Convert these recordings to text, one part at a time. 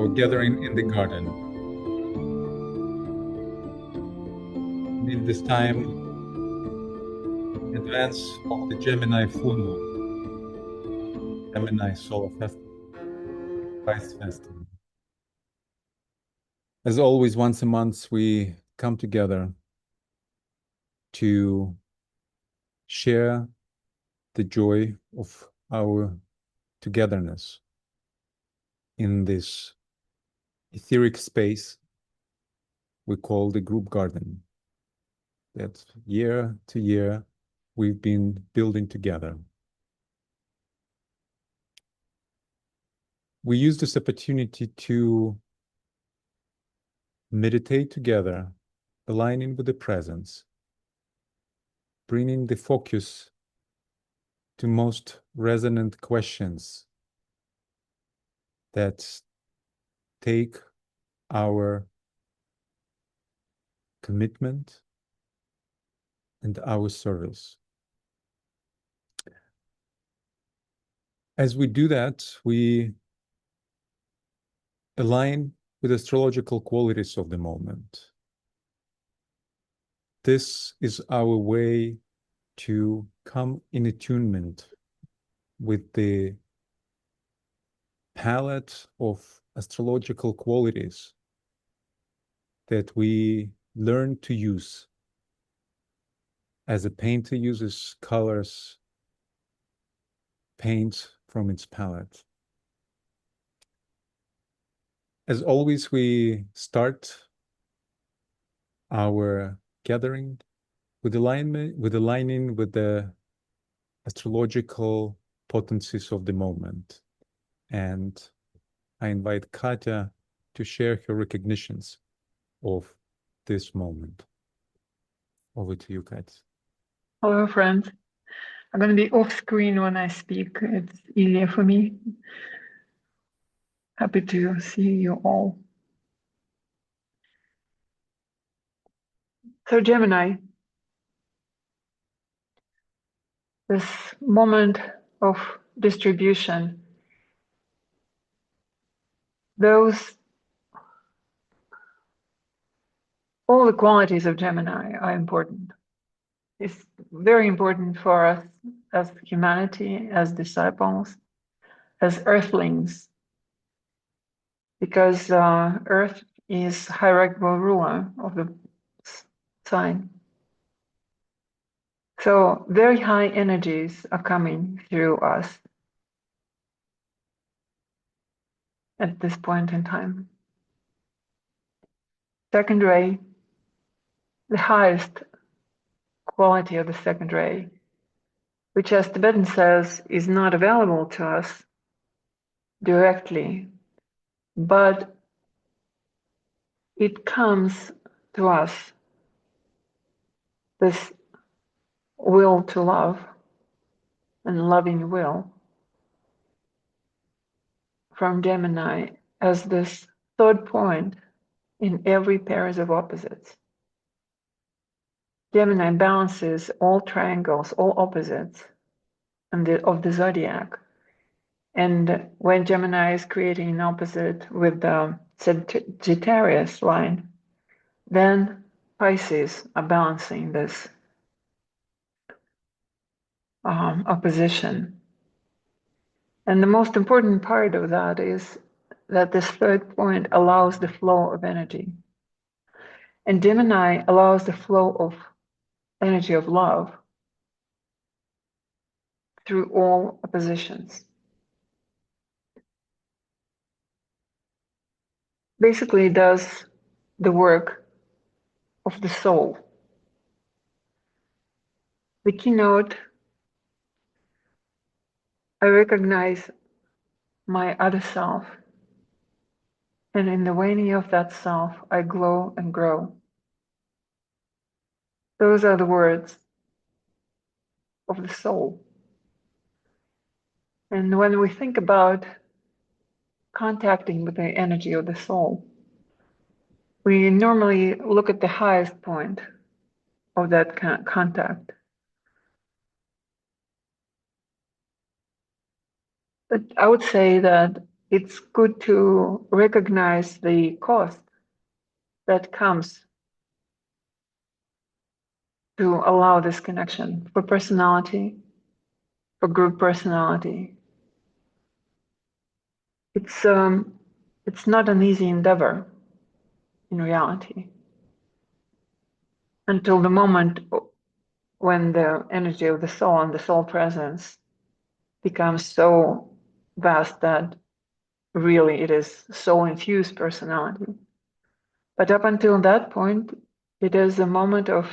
our gathering in the garden. And in this time, in advance of the Gemini full moon, Gemini Solar Festival, Christ Festival. As always, once a month, we come together to share the joy of our togetherness in this etheric space we call the group garden that year to year we've been building together. We use this opportunity to meditate together, aligning with the presence, bringing the focus to most resonant questions that take our commitment and our service. As we do that, we align with astrological qualities of the moment. This is our way to come in attunement with the palette of astrological qualities that we learn to use as a painter uses colors, paint from its palette. As always, we start our gathering with aligning with the astrological potencies of the moment. And I invite Katya to share her recognitions of this moment. Over to you, Katya. Hello, friends. I'm going to be off screen when I speak. It's easier for me. Happy to see you all. So Gemini, this moment of distribution, all the qualities of Gemini are important. It's very important for us as humanity, as disciples, as earthlings, because Earth is hierarchical ruler of the sign. So very high energies are coming through us at this point in time. Second ray, the highest quality of the second ray, which as Tibetan says, is not available to us directly, but it comes to us, this will to love and loving will from Gemini as this third point in every pairs of opposites. Gemini balances all triangles, all opposites of the zodiac. And when Gemini is creating an opposite with the Sagittarius line, then Pisces are balancing this opposition. And the most important part of that is that this third point allows the flow of energy. And Gemini allows the flow of energy of love through all oppositions. Basically, it does the work of the soul. The keynote, I recognize my other self, and in the waning of that self, I glow and grow. Those are the words of the soul. And when we think about contacting with the energy of the soul, we normally look at the highest point of that contact. But I would say that it's good to recognize the cost that comes to allow this connection for personality, for group personality. It's not an easy endeavor in reality until the moment when the energy of the soul and the soul presence becomes so vast that really it is soul infused personality. But up until that point, it is a moment of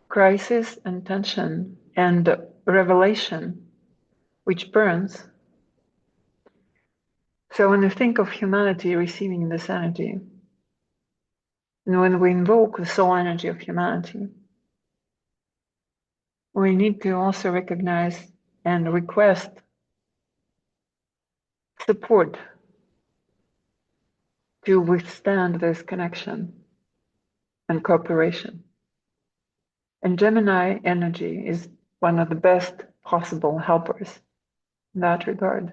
crisis and tension and revelation which burns. So when you think of humanity receiving this energy, and when we invoke the soul energy of humanity, we need to also recognize and request support to withstand this connection and cooperation. And Gemini energy is one of the best possible helpers in that regard.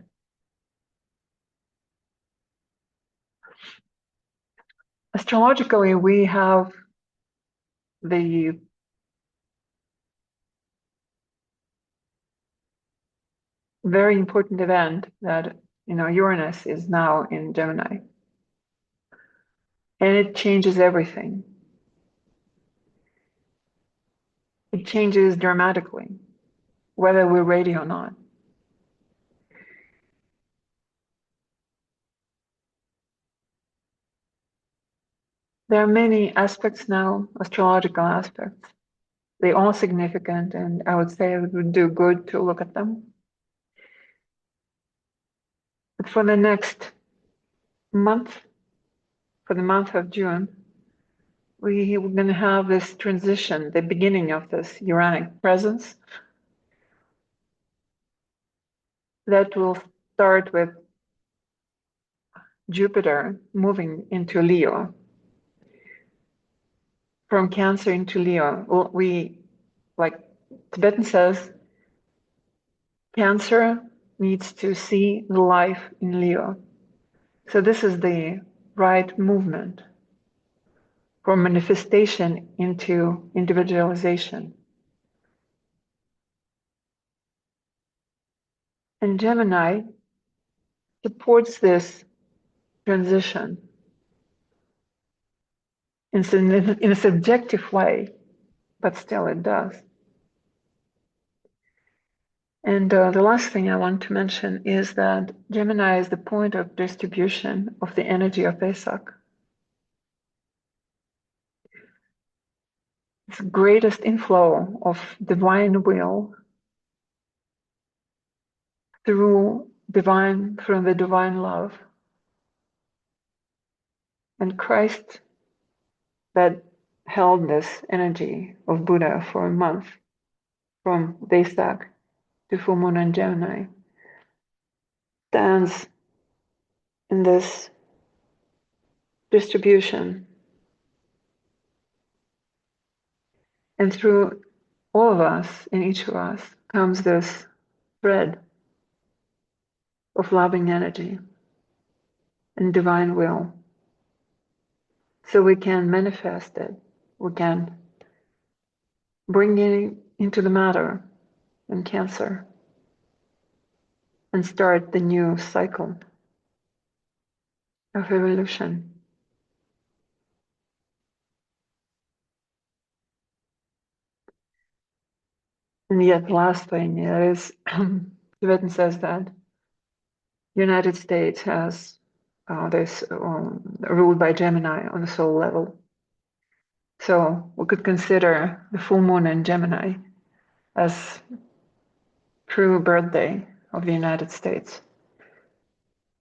Astrologically, we have the very important event that Uranus is now in Gemini, and it changes everything. It changes dramatically, whether we're ready or not. There are many aspects now, astrological aspects. They're all significant, and I would say it would do good to look at them. But for the next month, for the month of June, we're going to have this transition, the beginning of this Uranic presence that will start with Jupiter moving into Leo. From Cancer into Leo. Well, like Tibetan says, Cancer needs to see the life in Leo. So this is the right movement from manifestation into individualization. And Gemini supports this transition in a subjective way, but still it does. And the last thing I want to mention is that Gemini is the point of distribution of the energy of Vesak. It's the greatest inflow of divine will through the divine love. And Christ that held this energy of Buddha for a month from Vesak to full moon and Gemini stands in this distribution. And through all of us, in each of us, comes this thread of loving energy and divine will. So we can manifest it. We can bring it into the matter in Cancer and start the new cycle of evolution. And yet, the last thing is, Tibetan says that the United States has this ruled by Gemini on the soul level. So we could consider the full moon in Gemini as true birthday of the United States.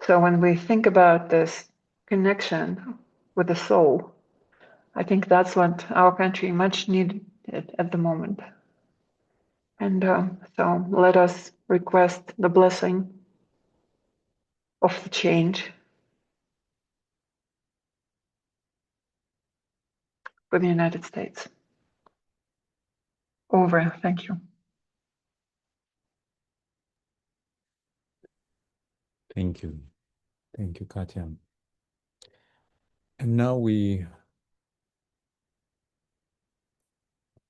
So when we think about this connection with the soul, I think that's what our country much needed at the moment. And so let us request the blessing of the change for the United States. Over. Thank you. Thank you. Thank you, Katya. And now we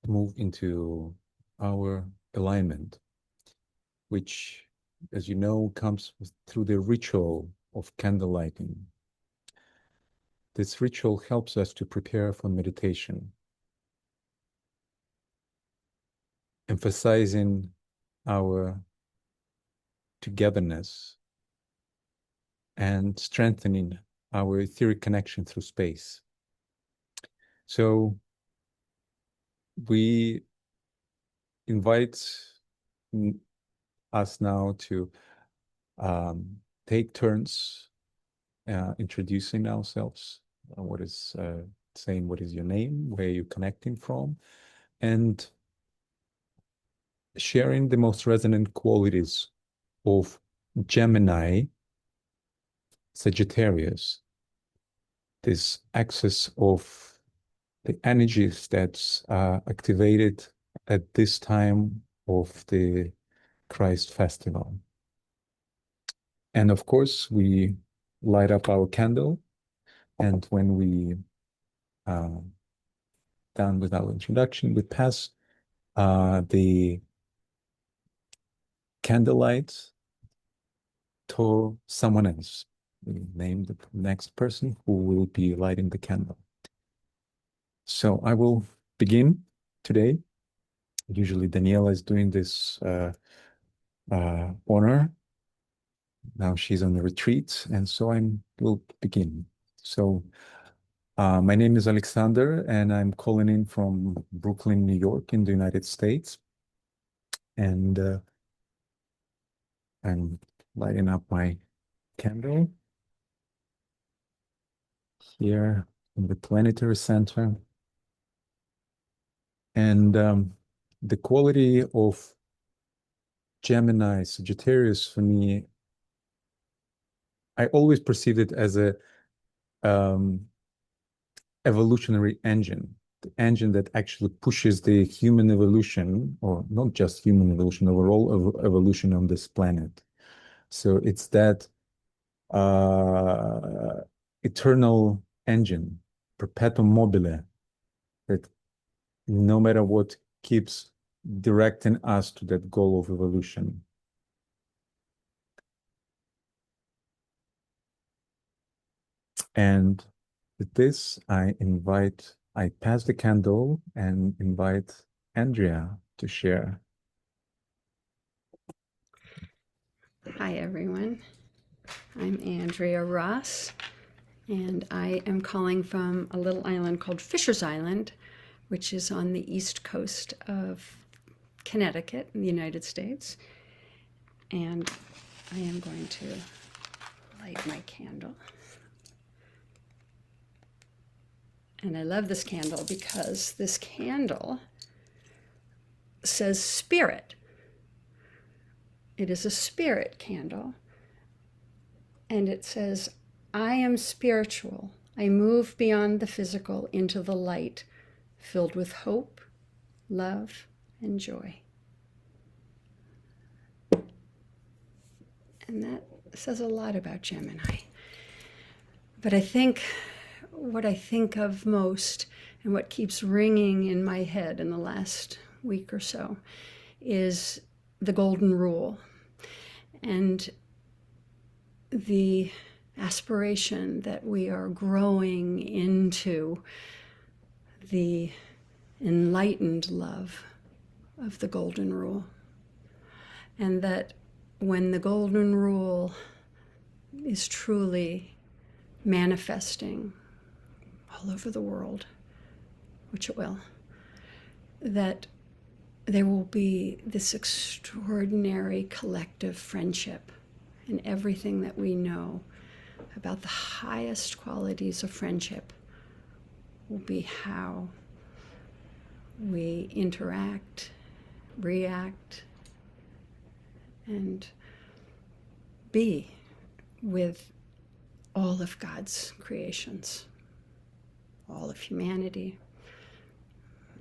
move into our alignment, which, as you know, comes through the ritual of candle lighting. This ritual helps us to prepare for meditation, emphasizing our togetherness and strengthening our etheric connection through space. So we invite us now to take turns introducing ourselves. Saying what is your name, where you're connecting from, and sharing the most resonant qualities of Gemini, Sagittarius, this axis of the energies that's activated at this time of the Christ festival. And of course, we light up our candle, and when we done with our introduction, we pass the candlelight to someone else. We name the next person who will be lighting the candle. So I will begin today. Usually Daniela is doing this honor. Now she's on the retreat, and so I will begin. So my name is Alexander, and I'm calling in from Brooklyn, New York, in the United States. And I'm lighting up my candle here in the planetary center. And the quality of Gemini, Sagittarius for me, I always perceived it as a evolutionary engine, the engine that actually pushes the human evolution, or not just human evolution, overall evolution on this planet. So it's that eternal engine, perpetuum mobile, that no matter what keeps directing us to that goal of evolution. And with this, I pass the candle and invite Andrea to share. Hi, everyone. I'm Andrea Ross, and I am calling from a little island called Fisher's Island, which is on the east coast of Connecticut in the United States. And I am going to light my candle. And I love this candle because this candle says spirit. It is a spirit candle. And it says, I am spiritual. I move beyond the physical into the light, filled with hope, love, and joy. And that says a lot about Gemini. But I think what I think of most and what keeps ringing in my head in the last week or so is the golden rule and the aspiration that we are growing into the enlightened love of the golden rule. And that when the golden rule is truly manifesting all over the world, which it will, that there will be this extraordinary collective friendship in everything that we know about the highest qualities of friendship will be how we interact, react, and be with all of God's creations, all of humanity,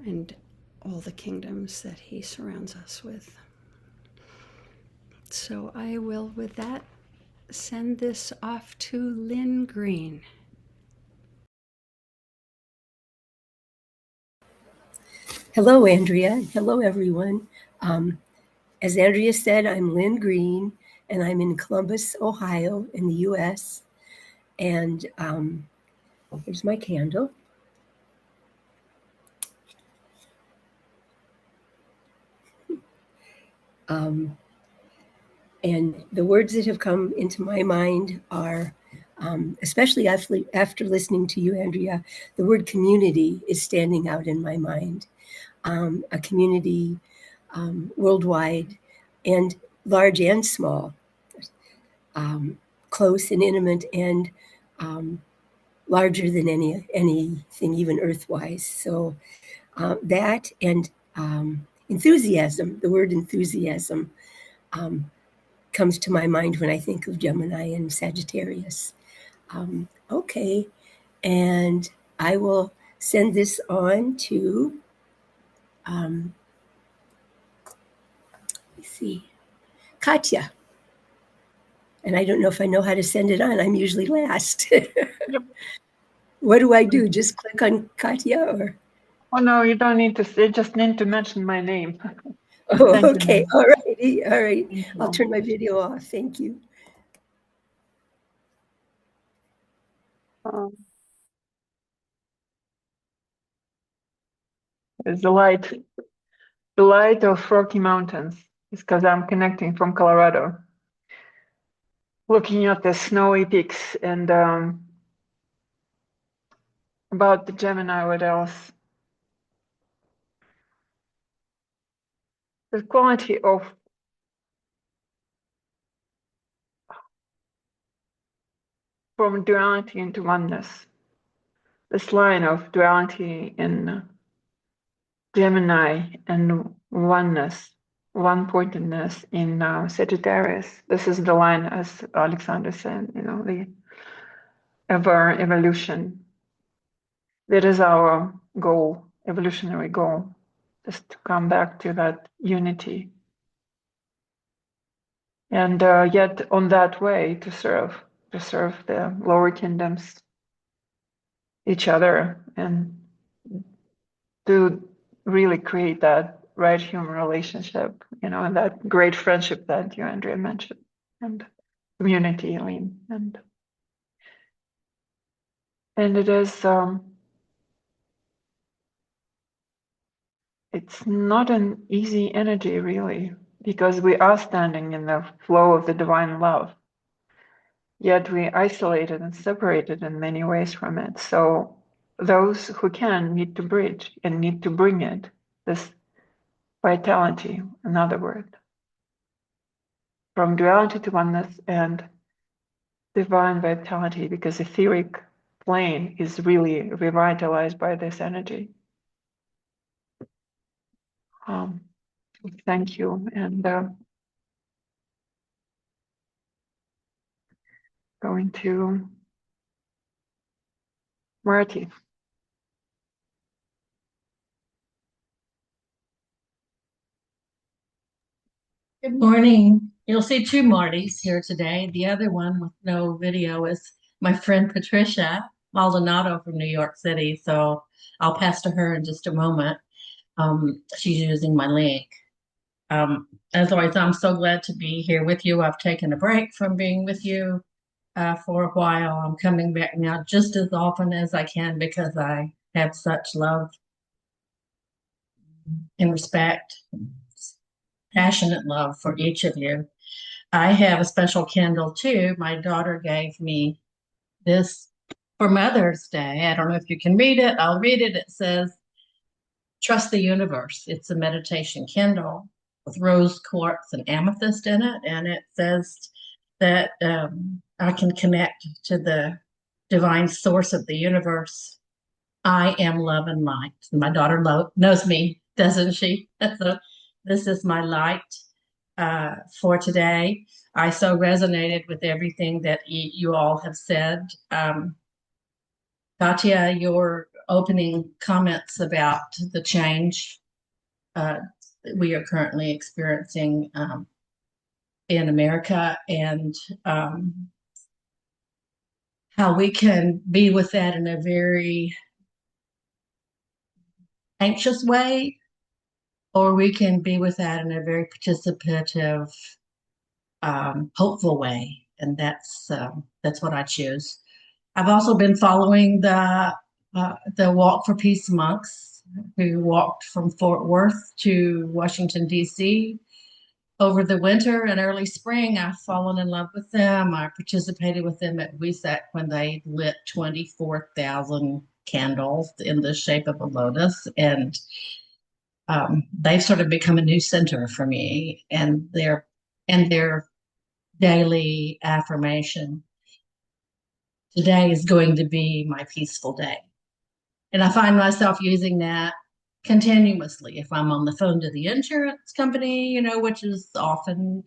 and all the kingdoms that he surrounds us with. So I will, with that, send this off to Lynn Green. Hello, Andrea. Hello, everyone. As Andrea said, I'm Lynn Green, and I'm in Columbus, Ohio, in the U.S. And here's my candle. And the words that have come into my mind are, especially after listening to you, Andrea, the word community is standing out in my mind. A community worldwide, and large and small, close and intimate, and larger than anything, even earthwise. So that and enthusiasm, the word enthusiasm, comes to my mind when I think of Gemini and Sagittarius. Okay, and I will send this on to, let's see, Katya. And I don't know if I know how to send it on. I'm usually last. Yep. What do I do? Just click on Katya or? Oh, no, you don't need to. You just need to mention my name. Oh, Thank you, okay. ma'am. All righty. All right. Thank I'll you. turn my video off. Thank you. It's the light of Rocky Mountains. It's because I'm connecting from Colorado, looking at the snowy peaks. And about the Gemini, what else? The quality of from duality into oneness. This line of duality in Gemini and oneness, one-pointedness in Sagittarius. This is the line, as Alexander said, the evolution. That is our goal, evolutionary goal, just to come back to that unity. And yet on that way to serve the lower kingdoms, each other, and to really create that right human relationship, and that great friendship that you, Andrea, mentioned, and community, Eileen, and it is it's not an easy energy really, because we are standing in the flow of the divine love, yet we isolated and separated in many ways from it. So those who can need to bridge and need to bring it, this vitality, another word, from duality to oneness and divine vitality, because etheric plane is really revitalized by this energy. Thank you. And going to Marty. Good morning. You'll see two Martys here today. The other one with no video is my friend Patricia Maldonado from New York City. So I'll pass to her in just a moment. She's using my link. As always, I'm so glad to be here with you. I've taken a break from being with you for a while. I'm coming back now just as often as I can because I have such love and respect, passionate love for each of you. I have a special candle too. My daughter gave me this for Mother's Day. I don't know if you can read it. I'll read it. It says, "Trust the universe." It's a meditation candle with rose quartz and amethyst in it. And it says that I can connect to the divine source of the universe. I am love and light. My daughter knows me, doesn't she? So this is my light for today. I so resonated with everything that you all have said. Katya, your opening comments about the change we are currently experiencing in America, and how we can be with that in a very anxious way, or we can be with that in a very participative, hopeful way, and that's what I choose. I've also been following the Walk for Peace monks who walked from Fort Worth to Washington, D.C. over the winter and early spring. I've fallen in love with them. I participated with them at WESAC when they lit 24,000 candles in the shape of a lotus, and they've sort of become a new center for me, and their daily affirmation: today is going to be my peaceful day. And I find myself using that continuously if I'm on the phone to the insurance company, which is often,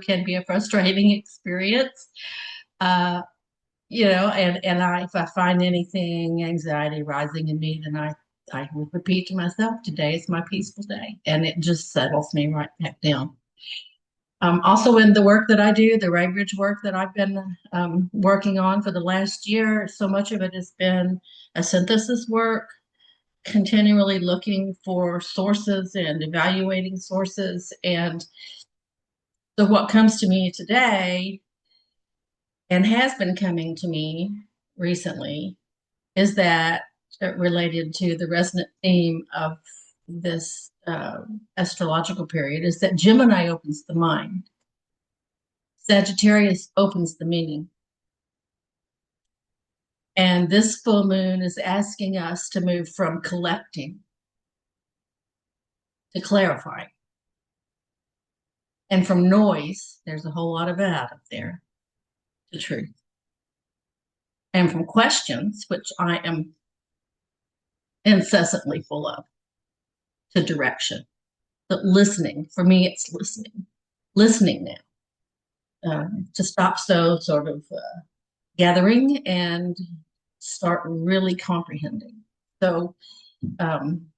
can be a frustrating experience. And if I find anything, anxiety rising in me, then I will repeat to myself, today is my peaceful day. And it just settles me right back down. Also in the work that I do, the Raybridge work that I've been working on for the last year, so much of it has been a synthesis work, continually looking for sources and evaluating sources. And so what comes to me today, and has been coming to me recently, is that related to the resonant theme of this astrological period, is that Gemini opens the mind. Sagittarius opens the meaning. And this full moon is asking us to move from collecting to clarifying. And from noise, there's a whole lot of that up there, to truth. And from questions, which I am incessantly full of, to direction. But listening, for me, it's listening. Listening now. To stop sort of gathering and start really comprehending. So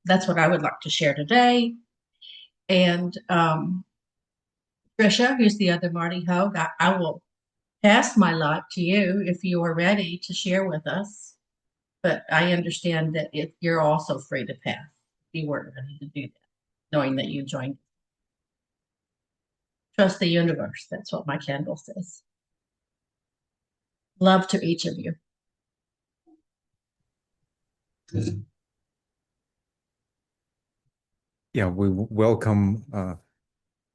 that's what I would like to share today. And Tricia, who's the other Marty Hogue, I will pass my light to you if you are ready to share with us. But I understand that if you're also free to pass, if you weren't ready to do that, knowing that you joined. Trust the universe. That's what my candle says. Love to each of you. Yeah, we welcome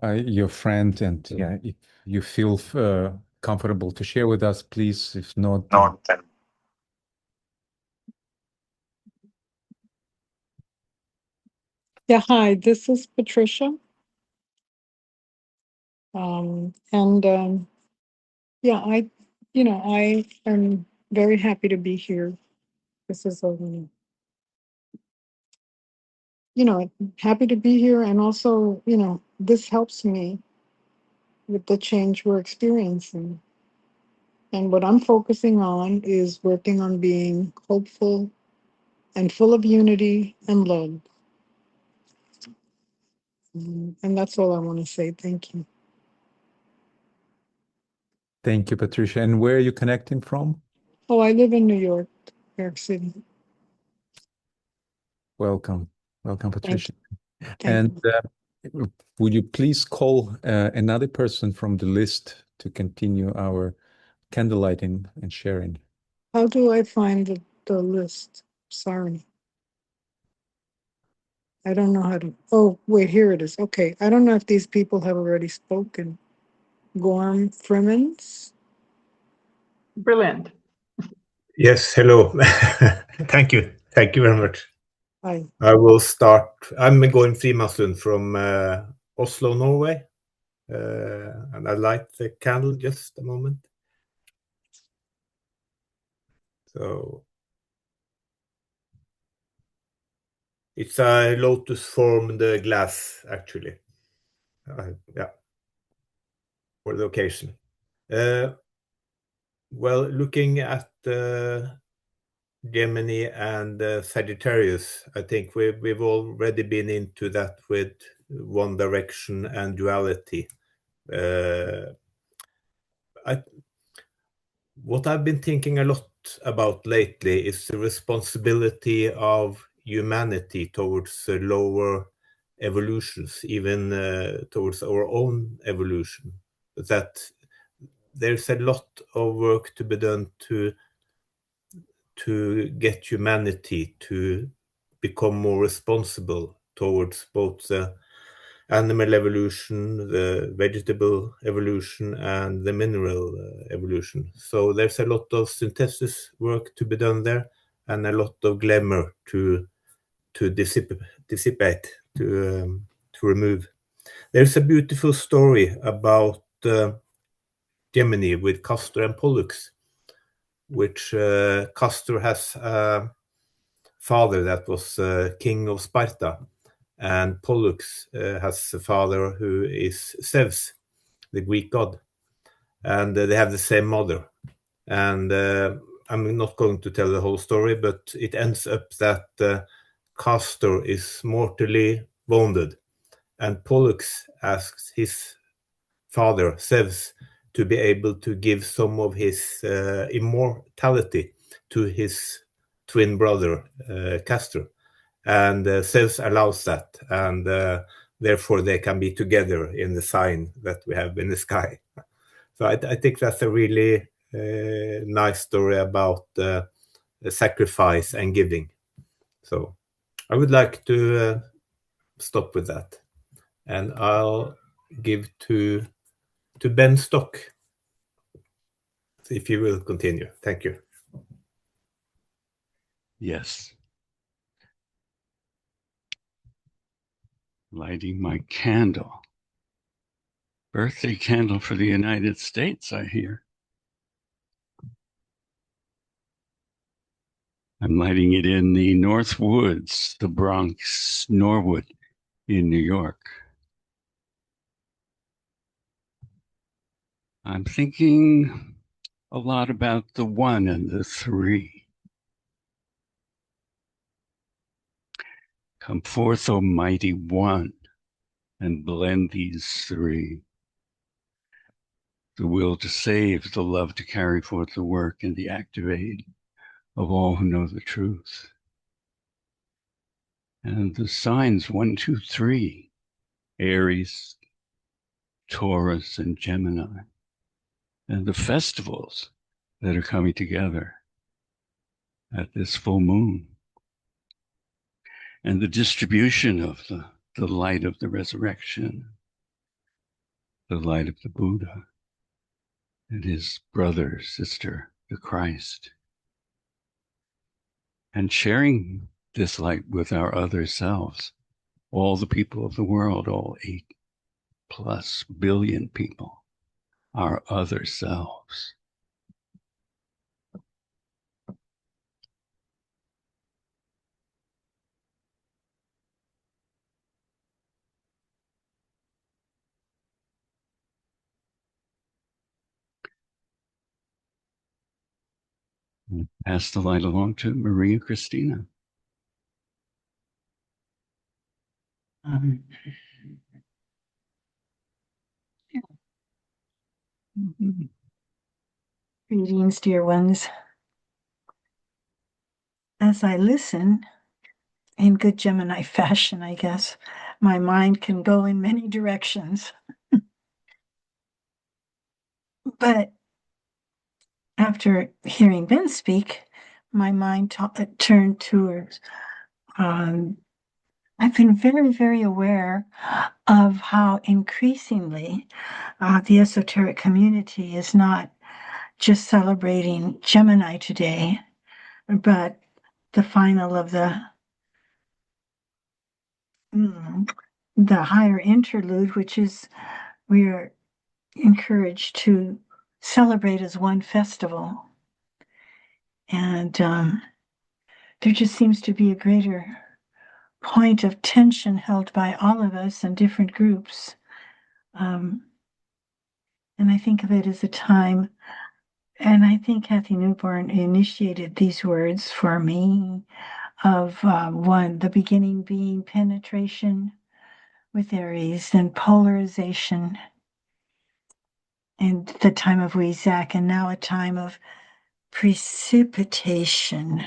your friend, and yeah, if you feel comfortable to share with us, please. If not, Yeah, hi, this is Patricia. Yeah, I am very happy to be here. This is happy to be here, and also, this helps me with the change we're experiencing. And what I'm focusing on is working on being hopeful and full of unity and love. And that's all I want to say. Thank you. thank you, Patricia. And where are you connecting from? Oh, I live in New York City. Welcome, Patricia. Thank And would you please call another person from the list to continue our candlelighting and sharing? How do I find the list? Sorry. I don't know how to. Oh, wait, here it is. Okay. I don't know if these people have already spoken. Gorm Frimmins. Brilliant. Yes, hello. Thank you. Thank you very much. Hi. I will start. I'm Gorm Frimanslund from Oslo, Norway. And I light the candle just a moment. So it's a lotus formed glass, actually. Yeah, for the occasion. Well, looking at Gemini and Sagittarius, I think we've already been into that with one direction and duality. What I've been thinking a lot about lately is the responsibility of humanity towards lower evolutions, even towards our own evolution. That there's a lot of work to be done to get humanity to become more responsible towards both the animal evolution, the vegetable evolution, and the mineral evolution. So there's a lot of synthesis work to be done there, and a lot of glamour to dissipate, to remove. There's a beautiful story about Gemini with Castor and Pollux, which Castor has a father that was king of Sparta, and Pollux has a father who is Zeus, the Greek god, and they have the same mother. And I'm not going to tell the whole story, but it ends up that Castor is mortally wounded, and Pollux asks his father, Zeus, to be able to give some of his immortality to his twin brother, Castor. And Zeus allows that, and therefore they can be together in the sign that we have in the sky. So I think that's a really nice story about sacrifice and giving. So I would like to stop with that, and I'll give to Ben Stock, if you will continue. Thank you. Yes. Lighting my candle. Birthday candle for the United States, I hear. I'm lighting it in the North Woods, the Bronx, Norwood in New York. I'm thinking a lot about the one and the three. Come forth, O mighty one, and blend these three. The will to save, the love to carry forth the work, and the activate of all who know the truth. And the signs 1, 2, 3, Aries, Taurus, and Gemini, and the festivals that are coming together at this full moon, and the distribution of the light of the resurrection, the light of the Buddha and his brother, sister, the Christ, and sharing this light with our other selves, all the people of the world, all 8+ billion people, our other selves. Pass the light along to Maria Christina. Greetings, dear ones. As I listen, in good Gemini fashion, I guess, my mind can go in many directions. But after hearing Ben speak, my mind turned towards, I've been very, very aware of how increasingly the esoteric community is not just celebrating Gemini today, but the final of the higher interlude, which is we are encouraged to celebrate as one festival. And there just seems to be a greater point of tension held by all of us in different groups. And I think of it as a time, and I think Kathy Newborn initiated these words for me, of one, the beginning being penetration with Aries, then polarization, and the time of Weizak, and now a time of precipitation,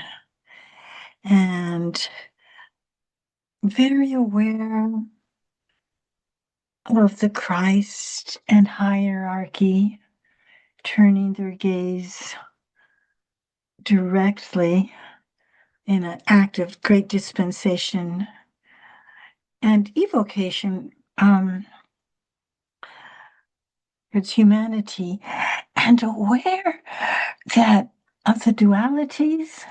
and very aware of the Christ and hierarchy turning their gaze directly in an act of great dispensation and evocation. It's humanity, and aware that of the dualities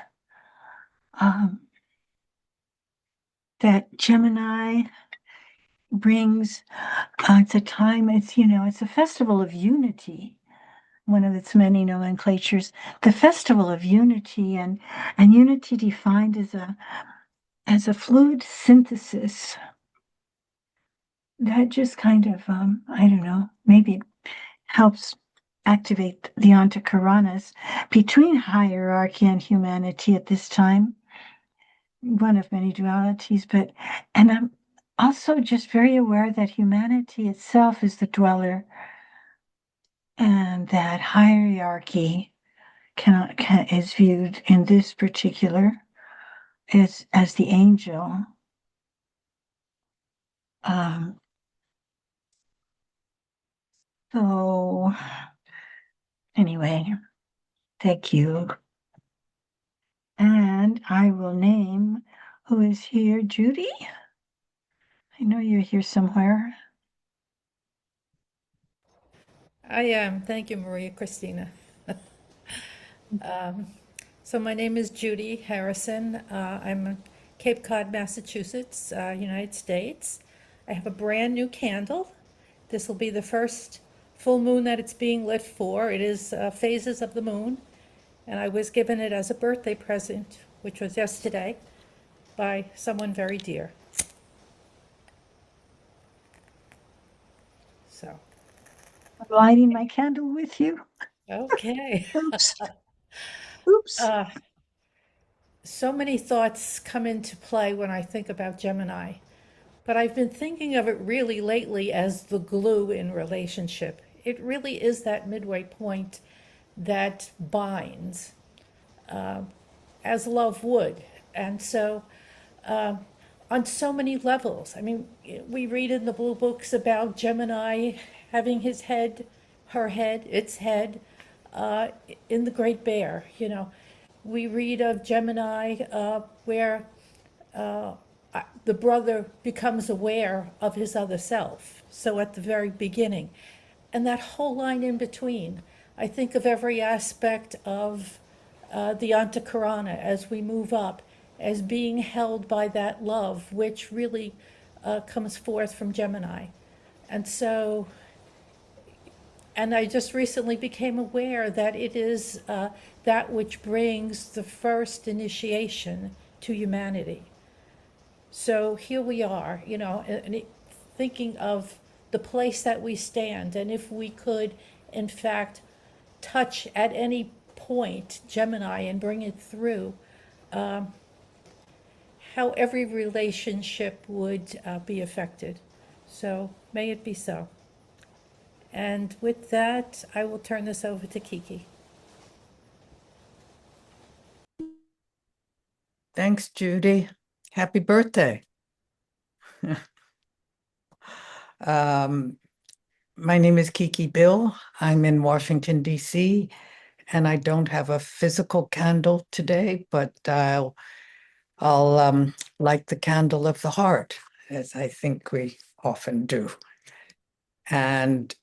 that Gemini brings. It's a time, it's a festival of unity, one of its many nomenclatures, the festival of unity, and unity defined as a fluid synthesis that just kind of, I don't know, maybe it helps activate the Antakaranas between hierarchy and humanity at this time, one of many dualities, and I'm also just very aware that humanity itself is the dweller, and that hierarchy is viewed in this particular as the angel. So anyway, thank you. And I will name who is here. Judy? I know you're here somewhere. I am. Thank you, Maria Christina. So my name is Judy Harrison. I'm in Cape Cod, Massachusetts, United States. I have a brand new candle. This will be the first full moon that it's being lit for. It is phases of the moon, and I was given it as a birthday present, which was yesterday, by someone very dear. So, I'm lighting my candle with you. okay. Oops. Oops. So many thoughts come into play when I think about Gemini, but I've been thinking of it really lately as the glue in relationship. It really is that midway point that binds, as love would. And so, on so many levels, I mean, we read in the blue books about Gemini having his head, her head, its head, in the Great Bear, We read of Gemini where the brother becomes aware of his other self. So at the very beginning. And that whole line in between, I think of every aspect of the Antakarana as we move up, as being held by that love, which really comes forth from Gemini. And so, and I just recently became aware that it is that which brings the first initiation to humanity. So here we are, thinking of the place that we stand, and if we could, in fact, touch at any point Gemini and bring it through, how every relationship would be affected. So may it be so. And with that, I will turn this over to Kiki. Thanks, Judy. Happy birthday. My name is Kiki Bill. I'm in Washington, D.C., and I don't have a physical candle today, but I'll light the candle of the heart, as I think we often do. And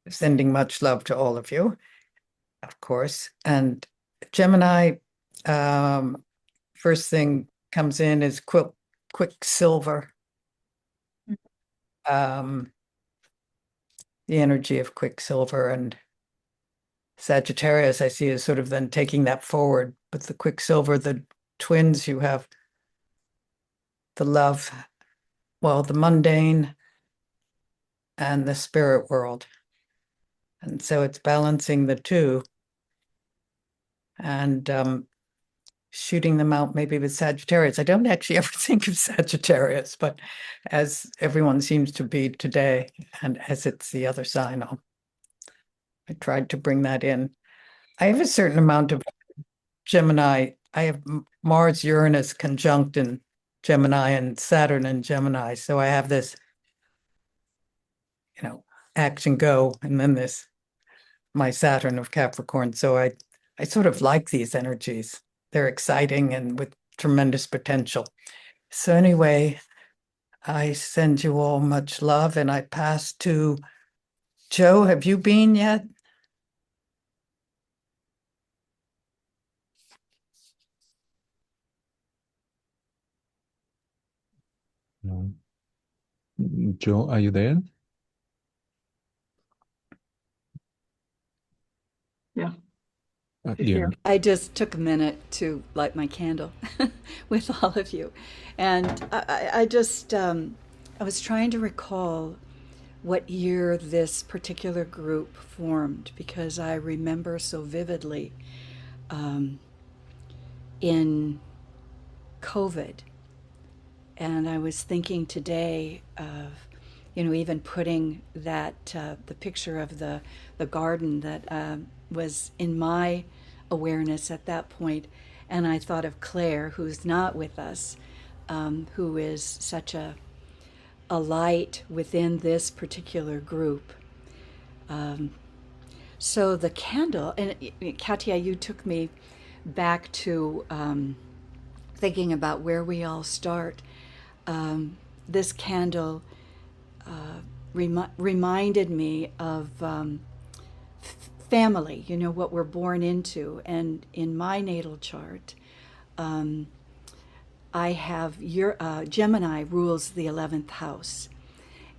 sending much love to all of you, of course. And Gemini, first thing comes in is Quicksilver. The energy of Quicksilver, and Sagittarius I see is sort of then taking that forward. But the Quicksilver, the twins, you have the love, well, the mundane and the spirit world. And so it's balancing the two and shooting them out maybe with Sagittarius. I don't actually ever think of Sagittarius, but as everyone seems to be today, and as it's the other sign, I'll I tried to bring that in. I have a certain amount of Gemini. I have Mars, Uranus conjunct in Gemini and Saturn in Gemini. So I have this, act and go, and then this, my Saturn of Capricorn. So I sort of like these energies. They're exciting and with tremendous potential. So anyway, I send you all much love, and I pass to Joe. Have you been yet? No. Joe, are you there? Yeah. Yeah. Here. I just took a minute to light my candle with all of you. And I just, I was trying to recall what year this particular group formed, because I remember so vividly in COVID. And I was thinking today of, even putting that, the picture of the garden that was in my awareness at that point. And I thought of Claire, who's not with us, who is such a light within this particular group. So the candle, and Katya, you took me back to thinking about where we all start. This candle reminded me of family, what we're born into. And in my natal chart, I have Gemini rules the 11th house.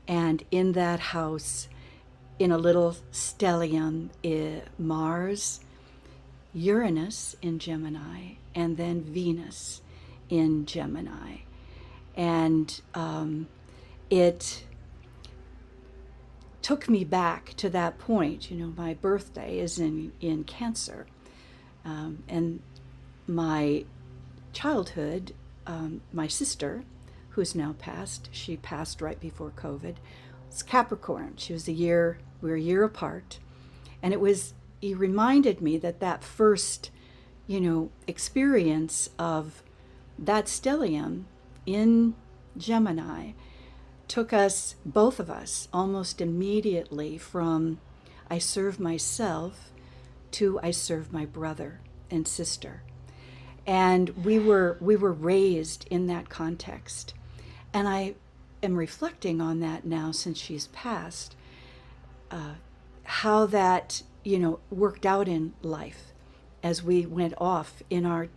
And in that house, in a little stellium, Mars, Uranus in Gemini, and then Venus in Gemini. And it took me back to that point. My birthday is in Cancer. And my childhood, my sister, who's now passed, she passed right before COVID, was Capricorn. She was we were a year apart. And it reminded me that first, experience of that stellium in Gemini took us, both of us, almost immediately from I serve myself to I serve my brother and sister. And we were raised in that context. And I am reflecting on that now since she's passed, how that, worked out in life as we went off in our,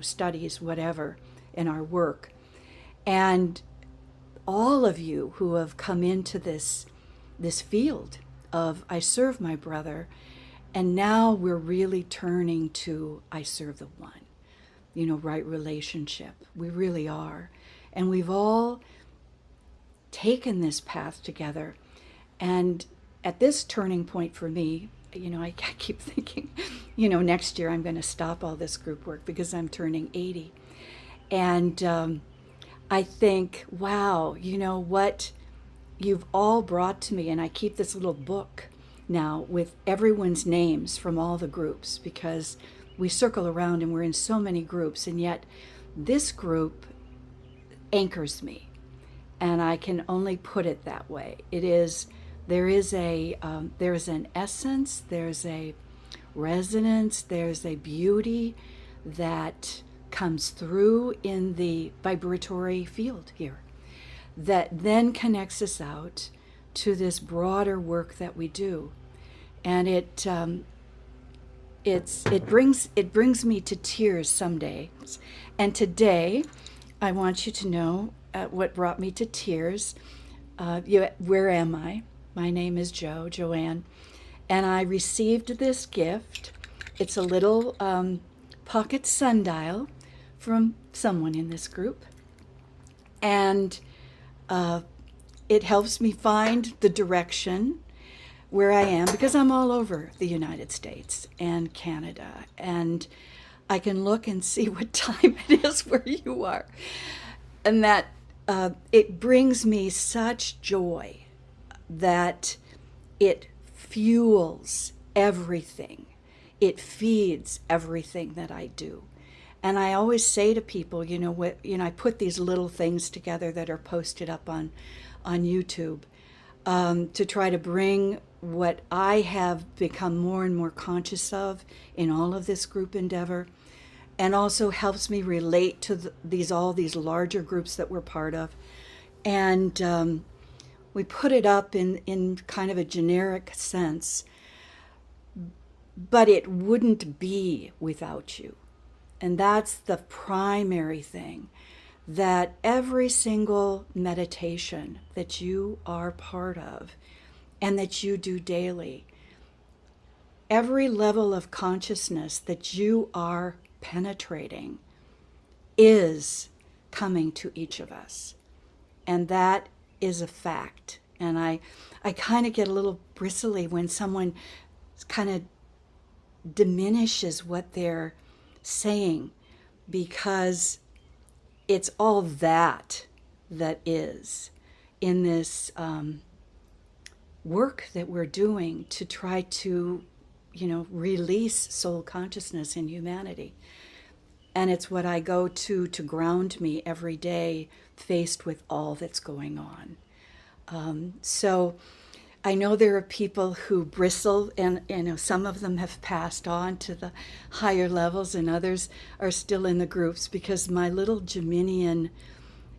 studies, whatever, in our work. And all of you who have come into this field of I serve my brother, and now we're really turning to I serve the one, right relationship. We really are. And we've all taken this path together. And at this turning point for me, I keep thinking, next year I'm going to stop all this group work because I'm turning 80. And I think, wow, what you've all brought to me. And I keep this little book now with everyone's names from all the groups, because we circle around and we're in so many groups. And yet this group anchors me. And I can only put it that way. There is an essence, there's a resonance, there's a beauty that comes through in the vibratory field here that then connects us out to this broader work that we do. And it brings me to tears some days. And today, I want you to know what brought me to tears. Where am I? My name is Joanne, and I received this gift. It's a little pocket sundial from someone in this group, and it helps me find the direction where I am, because I'm all over the United States and Canada, and I can look and see what time it is where you are. And that it brings me such joy that it fuels everything. It feeds everything that I do. And I always say to people, I put these little things together that are posted up on YouTube to try to bring what I have become more and more conscious of in all of this group endeavor, and also helps me relate to all these larger groups that we're part of. And we put it up in kind of a generic sense, but it wouldn't be without you. And that's the primary thing, that every single meditation that you are part of and that you do daily, every level of consciousness that you are penetrating is coming to each of us. And that is a fact. And I kind of get a little bristly when someone kind of diminishes what they're saying, because it's all that is in this work that we're doing to try to, release soul consciousness in humanity. And it's what I go to ground me every day, faced with all that's going on. So I know there are people who bristle, and some of them have passed on to the higher levels, and others are still in the groups, because my little Geminian,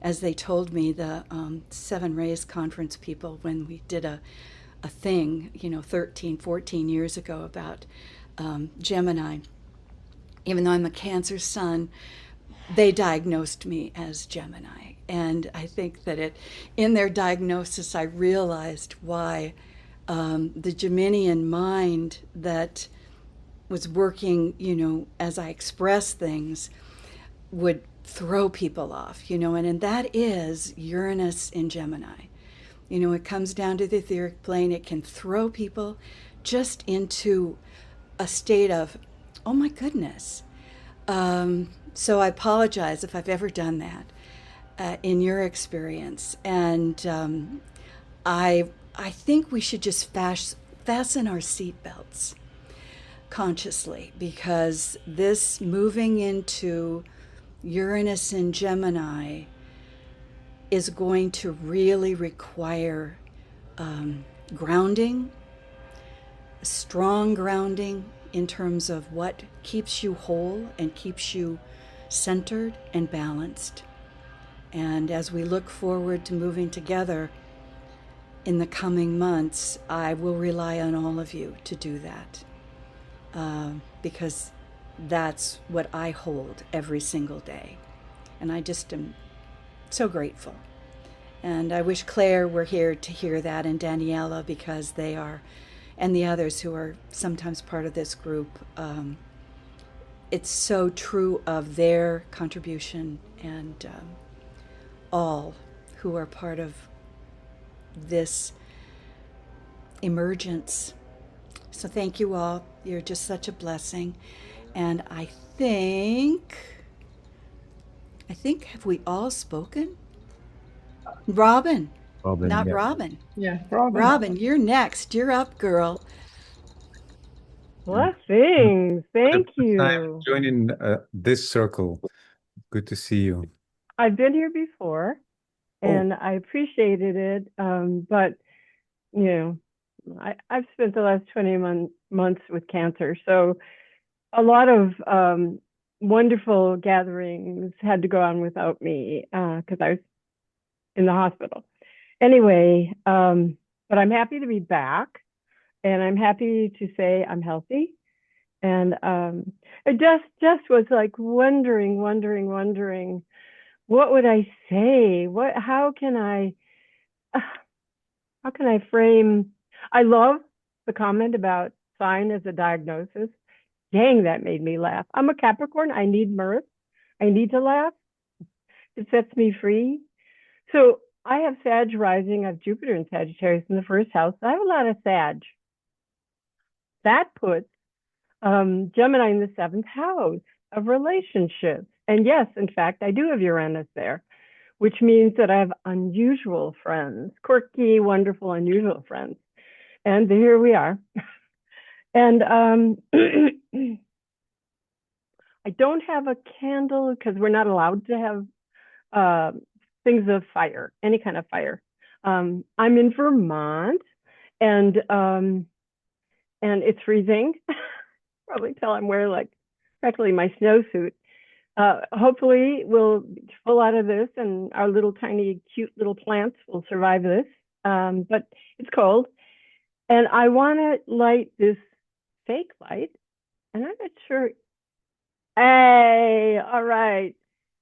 as they told me, the Seven Rays Conference people, when we did a thing, 13, 14 years ago about Gemini, even though I'm a Cancer sun, they diagnosed me as Gemini. And I think that in their diagnosis, I realized why the Geminian mind that was working, as I express things, would throw people off, and that is Uranus in Gemini. It comes down to the etheric plane. It can throw people just into a state of, oh my goodness. So I apologize if I've ever done that in your experience. And I think we should just fasten our seatbelts consciously, because this moving into Uranus in Gemini is going to really require grounding, strong grounding, in terms of what keeps you whole and keeps you centered and balanced. And as we look forward to moving together in the coming months, I will rely on all of you to do that, because that's what I hold every single day. And I just am so grateful. And I wish Claire were here to hear that, and Daniela, because they are, and the others who are sometimes part of this group. It's so true of their contribution, and all who are part of this emergence. So thank you all. You're just such a blessing. And I think, have we all spoken? Robin. Not yeah. Robin. Yeah. Robin, you're next. You're up, girl. Blessings. Thank Time you. joining this circle. Good to see you. I've been here before and I appreciated it. But, I've spent the last 20 months with cancer. So a lot of wonderful gatherings had to go on without me because I was in the hospital. Anyway, but I'm happy to be back, and I'm happy to say I'm healthy. And I just was like wondering, what would I say? How can I frame? I love the comment about sign as a diagnosis. Dang, that made me laugh. I'm a Capricorn. I need mirth. I need to laugh. It sets me free. So I have Sag rising. I have Jupiter in Sagittarius in the first house. I have a lot of Sag. That puts Gemini in the seventh house of relationships. And yes, in fact, I do have Uranus there, which means that I have unusual friends, quirky, wonderful, unusual friends. And here we are. And I don't have a candle because we're not allowed to have things of fire, any kind of fire. I'm in Vermont, and it's freezing. Probably tell I'm wearing like practically my snowsuit. Hopefully we'll pull out of this, and our little tiny cute little plants will survive this. But it's cold, and I want to light this fake light, and I'm not sure. Hey, all right.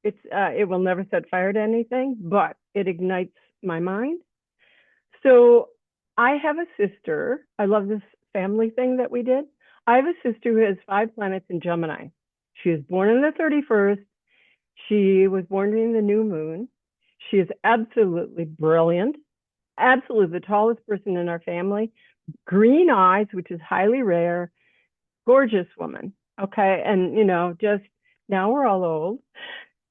It will never set fire to anything, but it ignites my mind. So I have a sister. I love this family thing that we did. I have a sister who has 5 planets in Gemini. She was born on the 31st. She was born during the new moon. She is absolutely brilliant, absolutely the tallest person in our family, green eyes, which is highly rare, gorgeous woman. Okay. And, just now we're all old.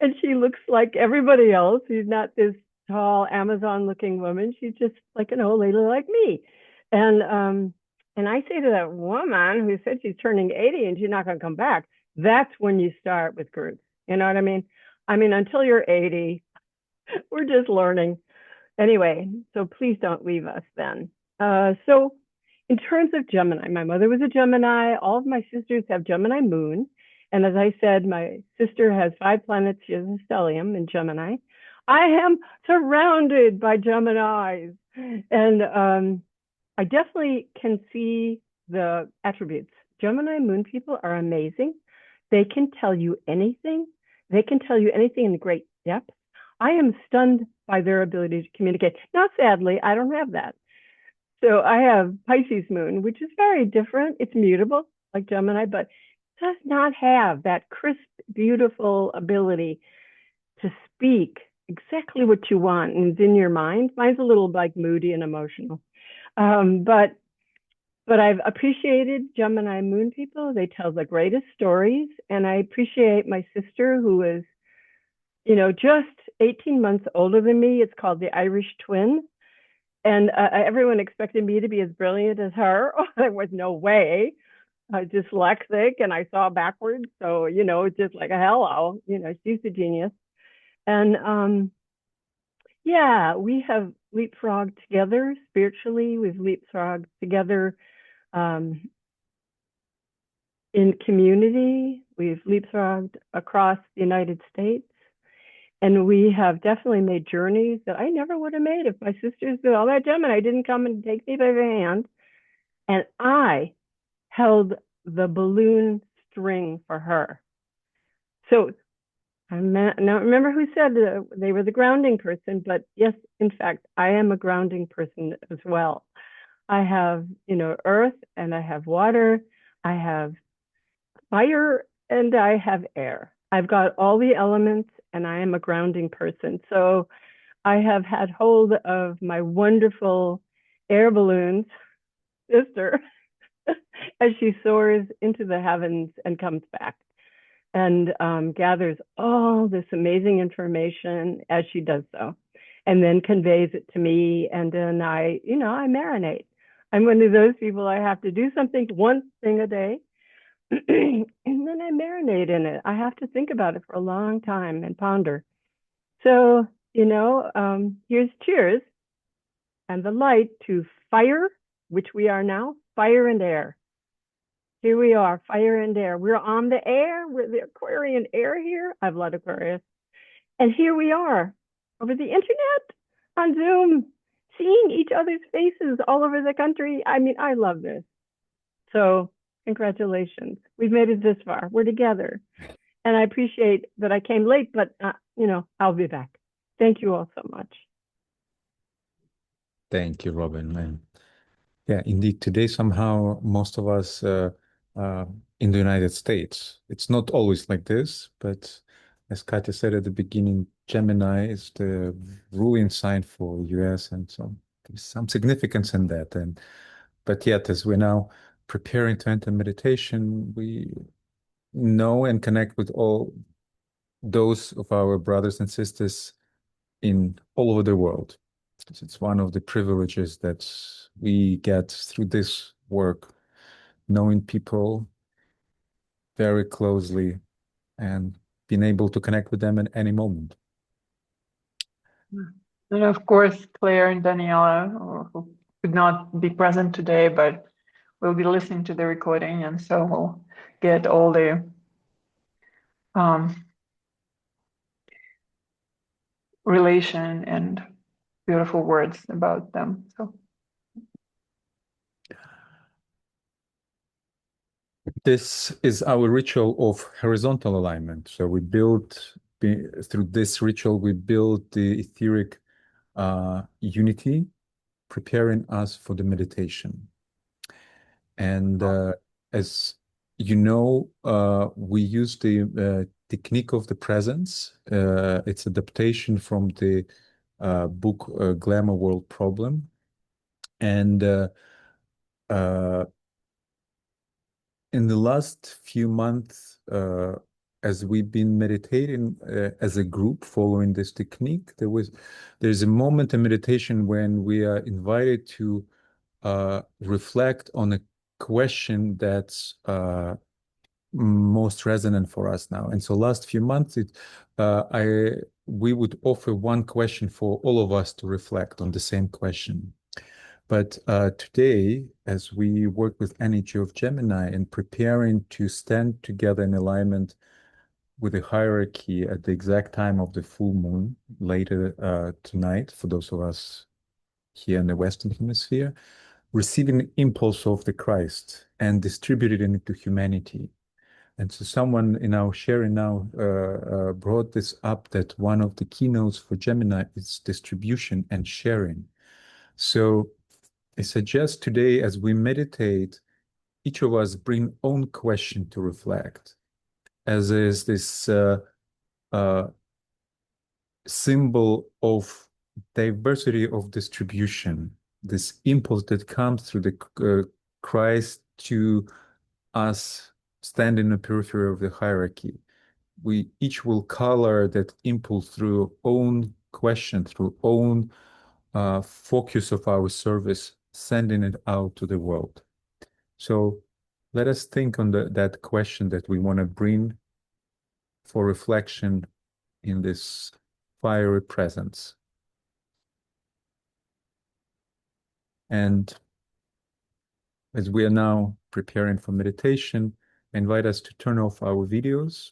And she looks like everybody else. She's not this tall Amazon looking woman. She's just like an old lady like me. And I say to that woman who said she's turning 80 and she's not going to come back, that's when you start with groups. You know what I mean? I mean, until you're 80, we're just learning. Anyway, so please don't leave us then. So in terms of Gemini, my mother was a Gemini. All of my sisters have Gemini moon. And as I said, my sister has 5 planets. She has a stellium in Gemini. I am surrounded by Geminis. And I definitely can see the attributes. Gemini moon people are amazing. They can tell you anything. They can tell you anything in great depth. I am stunned by their ability to communicate. Now, sadly, I don't have that. So I have Pisces moon, which is very different. It's mutable, like Gemini, but does not have that crisp, beautiful ability to speak exactly what you want and is in your mind. Mine's a little like moody and emotional. But I've appreciated Gemini moon people. They tell the greatest stories. And I appreciate my sister who is, just 18 months older than me. It's called the Irish twin. And everyone expected me to be as brilliant as her. There was no way. I was dyslexic and I saw backwards. So, it's just like a hello, she's a genius. And yeah, we have leapfrogged together spiritually. We've leapfrogged together in community. We've leapfrogged across the United States. And we have definitely made journeys that I never would have made if my sisters did all that Gemini didn't come and take me by the hand. And I held the balloon string for her. So I don't remember who said they were the grounding person, but yes, in fact, I am a grounding person as well. I have, earth and I have water, I have fire and I have air. I've got all the elements and I am a grounding person. So I have had hold of my wonderful air balloon's sister as she soars into the heavens and comes back and gathers all this amazing information as she does so, and then conveys it to me. And then I marinate. I'm one of those people, I have to do something, one thing a day, and then I marinate in it. I have to think about it for a long time and ponder. So, here's cheers and the light to fire, which we are now, fire and air. Here we are, fire and air. We're on the air. We're the Aquarian air here. I've loved Aquarius. And here we are over the internet on Zoom, seeing each other's faces all over the country. I mean, I love this. So congratulations. We've made it this far. We're together. And I appreciate that I came late, but, I'll be back. Thank you all so much. Thank you, Robin. And yeah, indeed, today somehow most of us in the United States, it's not always like this, but as Katya said at the beginning, Gemini is the ruling sign for US, and so there's some significance in that. But yet, as we're now preparing to enter meditation, we know and connect with all those of our brothers and sisters in all over the world. It's one of the privileges that we get through this work knowing people very closely and being able to connect with them at any moment. And of course, Claire and Daniela, who could not be present today, but will be listening to the recording, and so we'll get all the relation and beautiful words about them. So this is our ritual of horizontal alignment. So we build, through this ritual, we build the etheric unity, preparing us for the meditation. And as you know, we use the technique of the presence. It's adaptation from the book Glamour World Problem. And in the last few months, as we've been meditating as a group following this technique, there's a moment in meditation when we are invited to reflect on a question that's most resonant for us now. And so last few months, we would offer one question for all of us to reflect on the same question. But today, as we work with energy of Gemini and preparing to stand together in alignment with the hierarchy at the exact time of the full moon later tonight, for those of us here in the Western Hemisphere, receiving the impulse of the Christ and distributed it into humanity. And so someone in our sharing now brought this up, that one of the keynotes for Gemini is distribution and sharing. So I suggest today, as we meditate, each of us bring own question to reflect, as is this symbol of diversity of distribution, this impulse that comes through the Christ to us standing in the periphery of the hierarchy. We each will color that impulse through own question, through own focus of our service, sending it out to the world. So let us think on that question that we want to bring for reflection in this fiery presence. And as we are now preparing for meditation, I invite us to turn off our videos.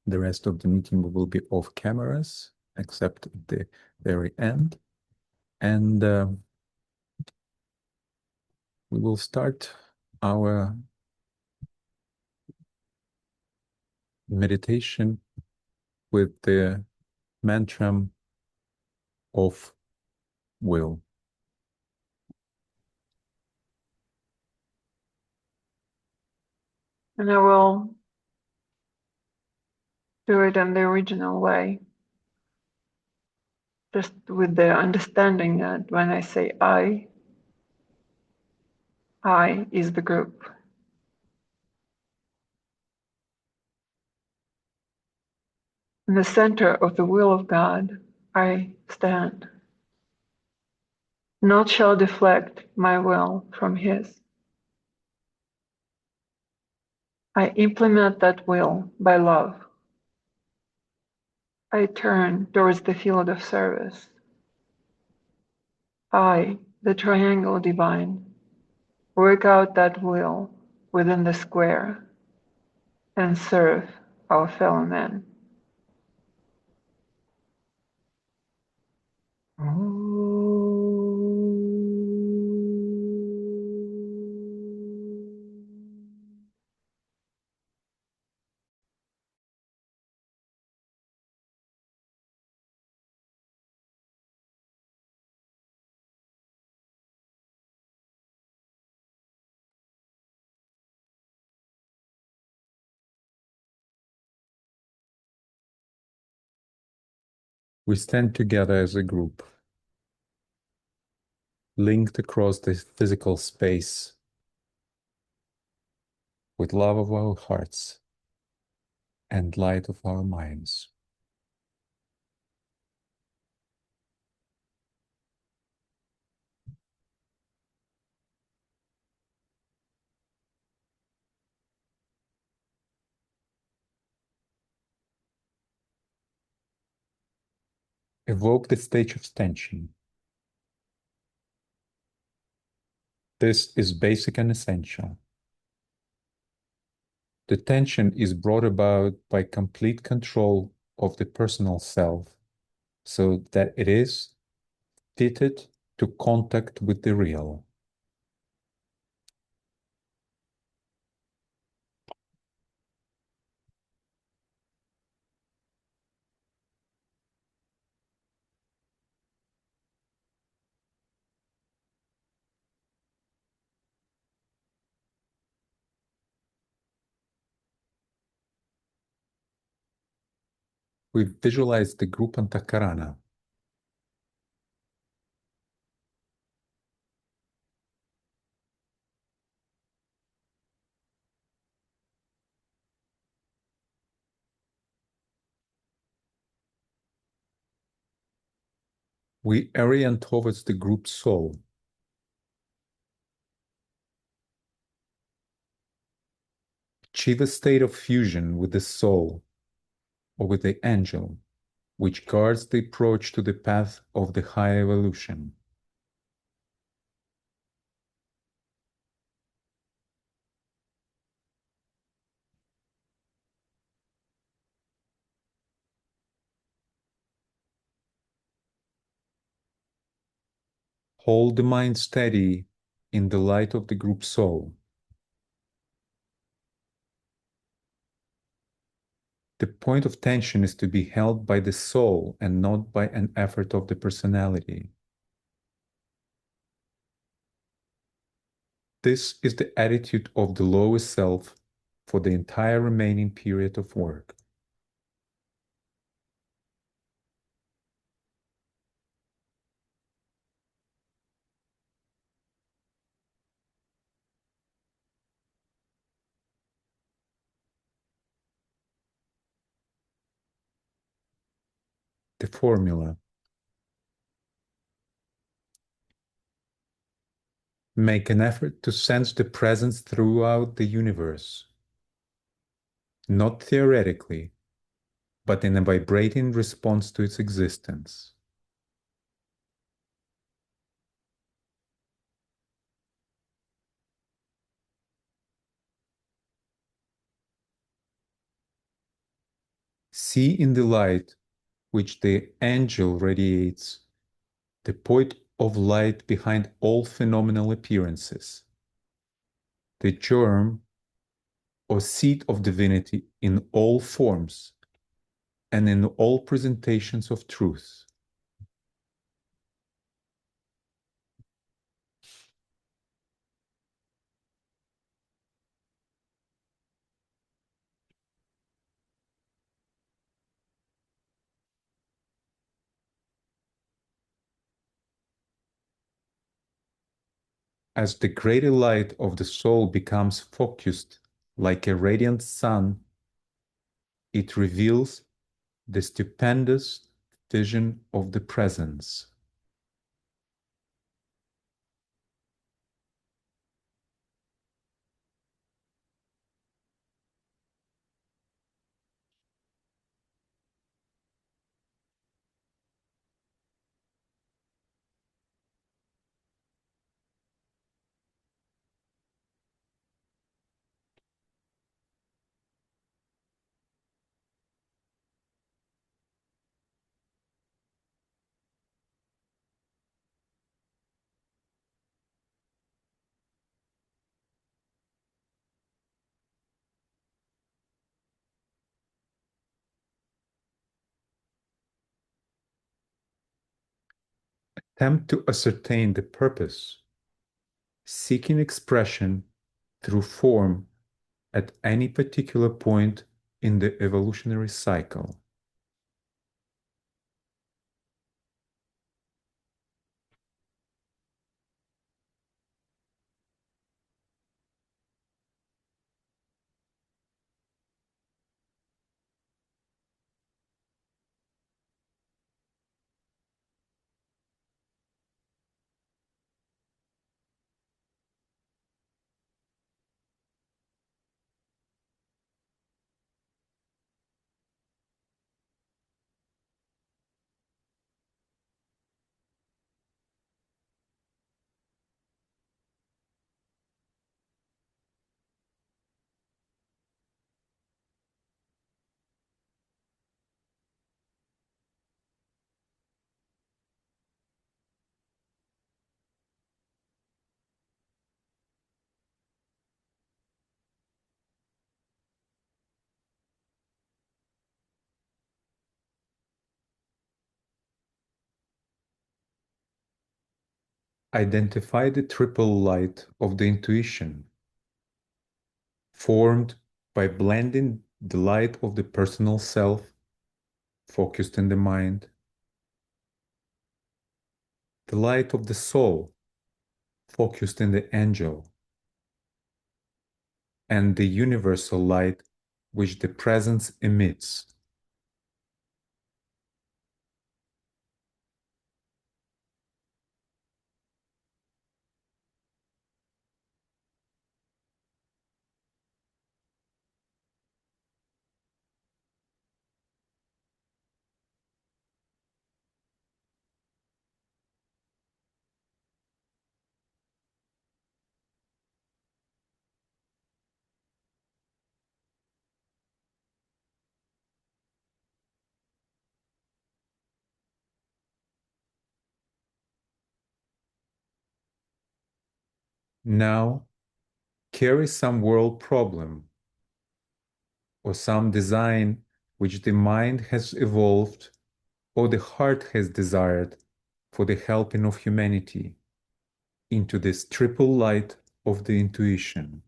The rest of the meeting will be off cameras, except at the very end. And we will start our meditation with the mantra of will. and I will do it in the original way, just with the understanding that when I say I is the group. In the center of the will of God, I stand. Naught shall deflect my will from His. I implement that will by love. I turn towards the field of service. I, the triangle divine, work out that will within the square and serve our fellow men. We stand together as a group, linked across this physical space with love of our hearts and light of our minds. Evoke the stage of tension. This is basic and essential. The tension is brought about by complete control of the personal self, so that it is fitted to contact with the real. We visualize the group Antakarana. We orient towards the group soul. Achieve a state of fusion with the soul or with the angel, which guards the approach to the path of the high evolution. Hold the mind steady in the light of the group soul. The point of tension is to be held by the soul and not by an effort of the personality. This is the attitude of the lowest self for the entire remaining period of work. The formula. Make an effort to sense the presence throughout the universe, not theoretically, but in a vibrating response to its existence. See in the light which the angel radiates the point of light behind all phenomenal appearances, the germ or seed of divinity in all forms and in all presentations of truth. As the greater light of the soul becomes focused like a radiant sun, it reveals the stupendous vision of the presence. Attempt to ascertain the purpose, seeking expression through form at any particular point in the evolutionary cycle. identify the triple light of the intuition, formed by blending the light of the personal self, focused in the mind, the light of the soul, focused in the angel, and the universal light which the presence emits. Now, carry some world problem or some design which the mind has evolved or the heart has desired for the helping of humanity into this triple light of the intuition.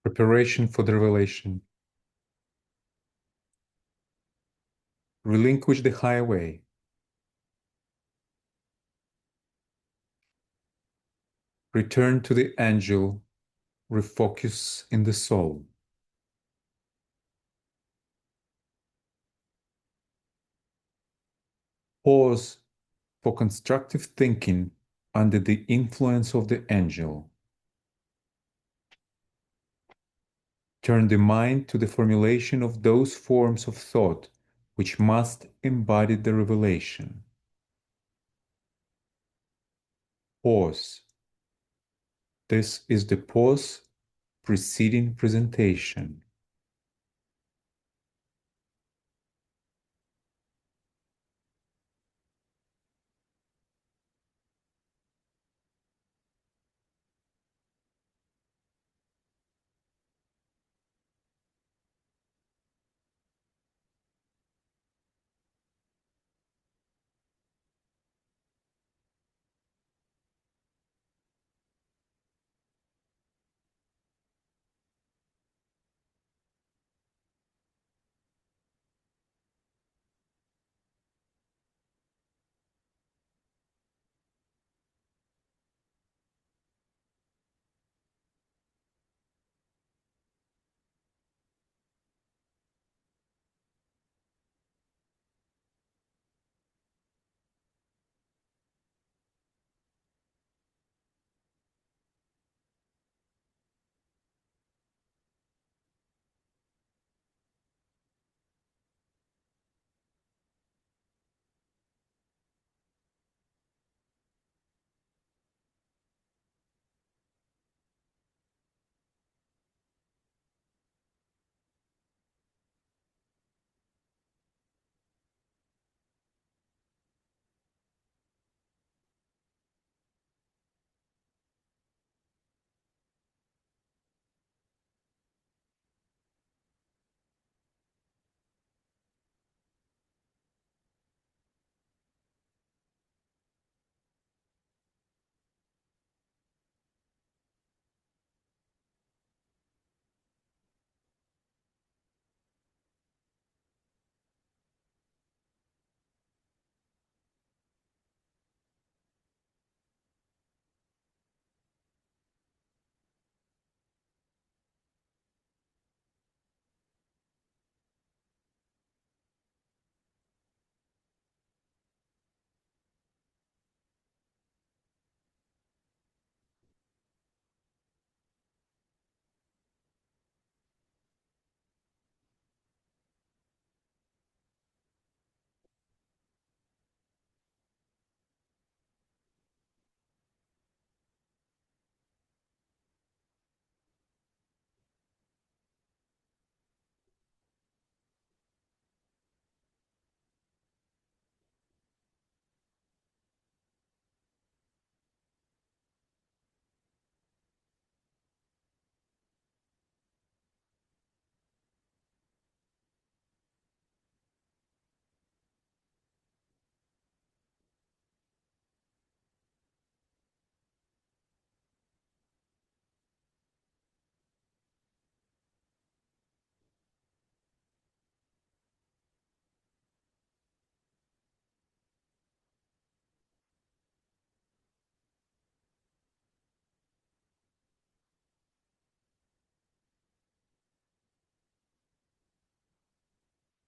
Preparation for the revelation. Relinquish the highway. Return to the angel. Refocus in the soul. Pause for constructive thinking under the influence of the angel. Turn the mind to the formulation of those forms of thought which must embody the revelation. Pause. This is the pause preceding presentation.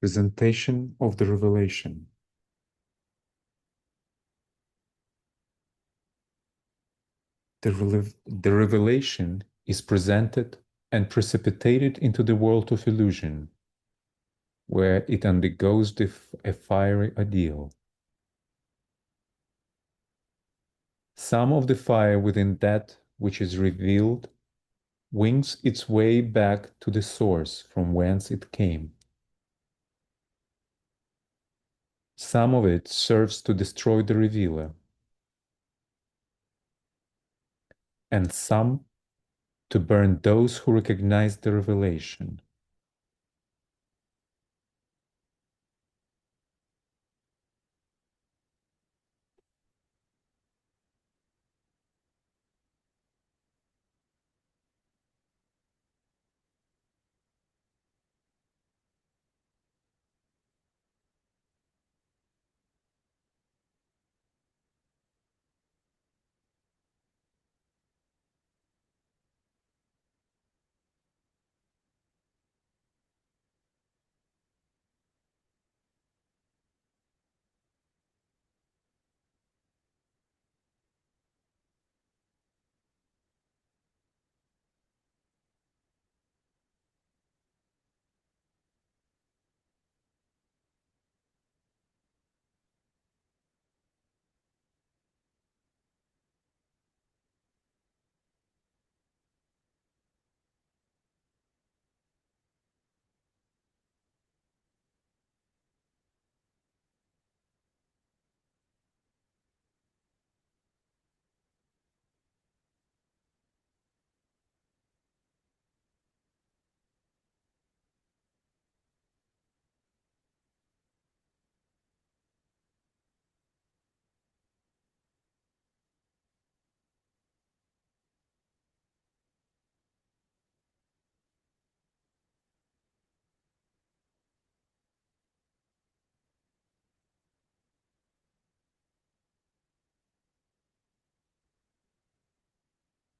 Presentation of the revelation. The revelation is presented and precipitated into the world of illusion, where it undergoes a fiery ordeal. Some of the fire within that which is revealed wings its way back to the source from whence it came. Some of it serves to destroy the revealer, and some to burn those who recognize the revelation.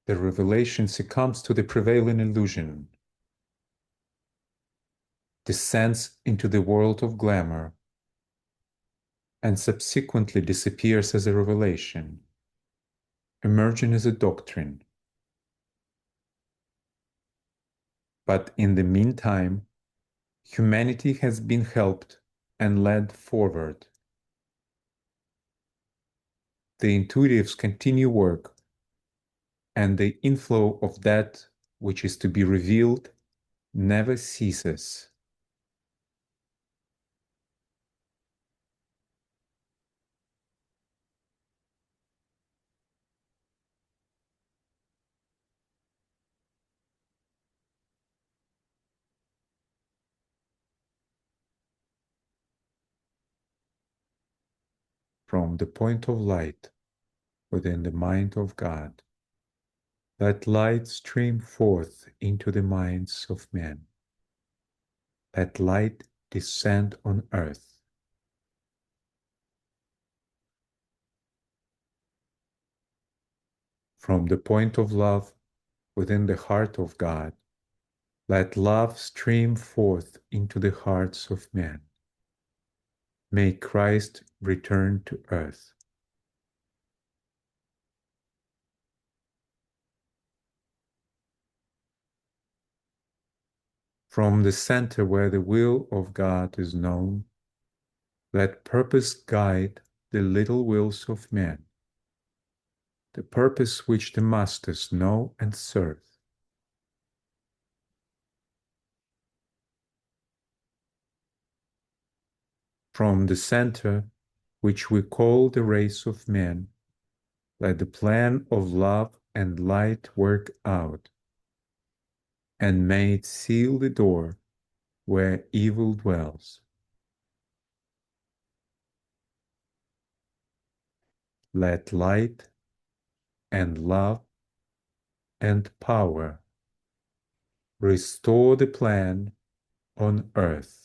The revelation succumbs to the prevailing illusion, descends into the world of glamour, and subsequently disappears as a revelation, emerging as a doctrine. But in the meantime, humanity has been helped and led forward. The intuitives continue work, and the inflow of that which is to be revealed never ceases. From the point of light within the mind of God, let light stream forth into the minds of men. Let light descend on earth. From the point of love within the heart of God, let love stream forth into the hearts of men. May Christ return to earth. From the center where the will of God is known, let purpose guide the little wills of men, the purpose which the masters know and serve. From the center which we call the race of men, let the plan of love and light work out, and may it seal the door where evil dwells. Let light and love and power restore the plan on earth.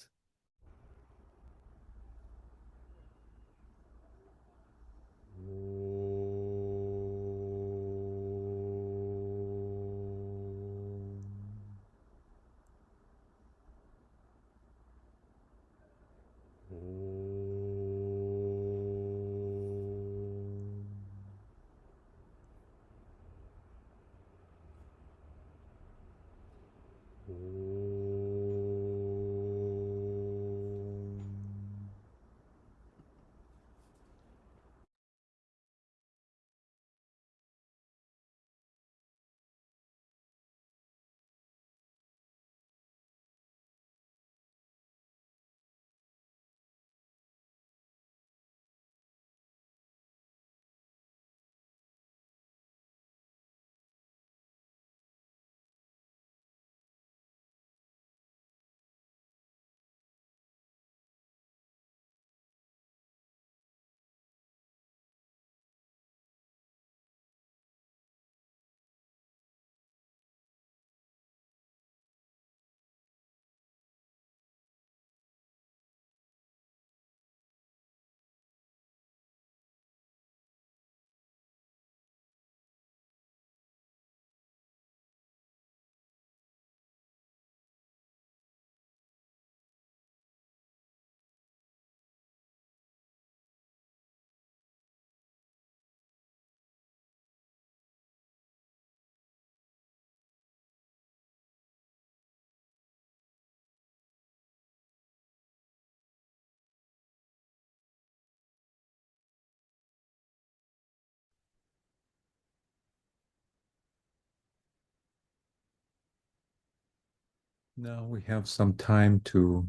Now we have some time to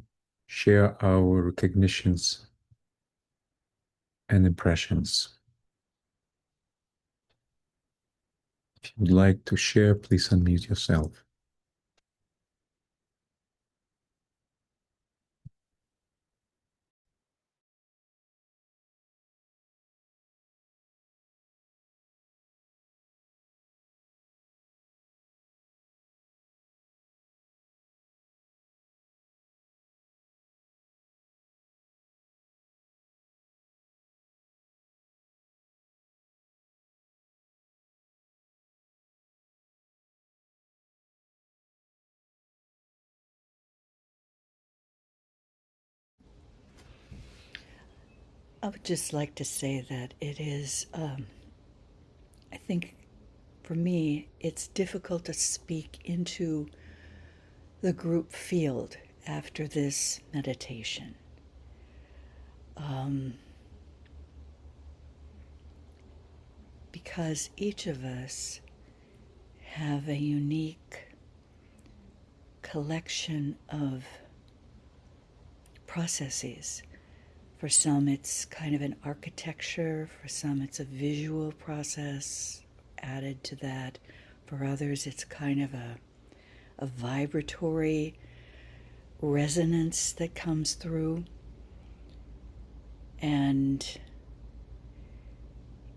share our recognitions and impressions. If you'd like to share, please unmute yourself. I would just like to say that it is, I think for me, it's difficult to speak into the group field after this meditation. Because each of us have a unique collection of processes. For some, it's kind of an architecture. For some, it's a visual process added to that. For others, it's kind of a vibratory resonance that comes through. And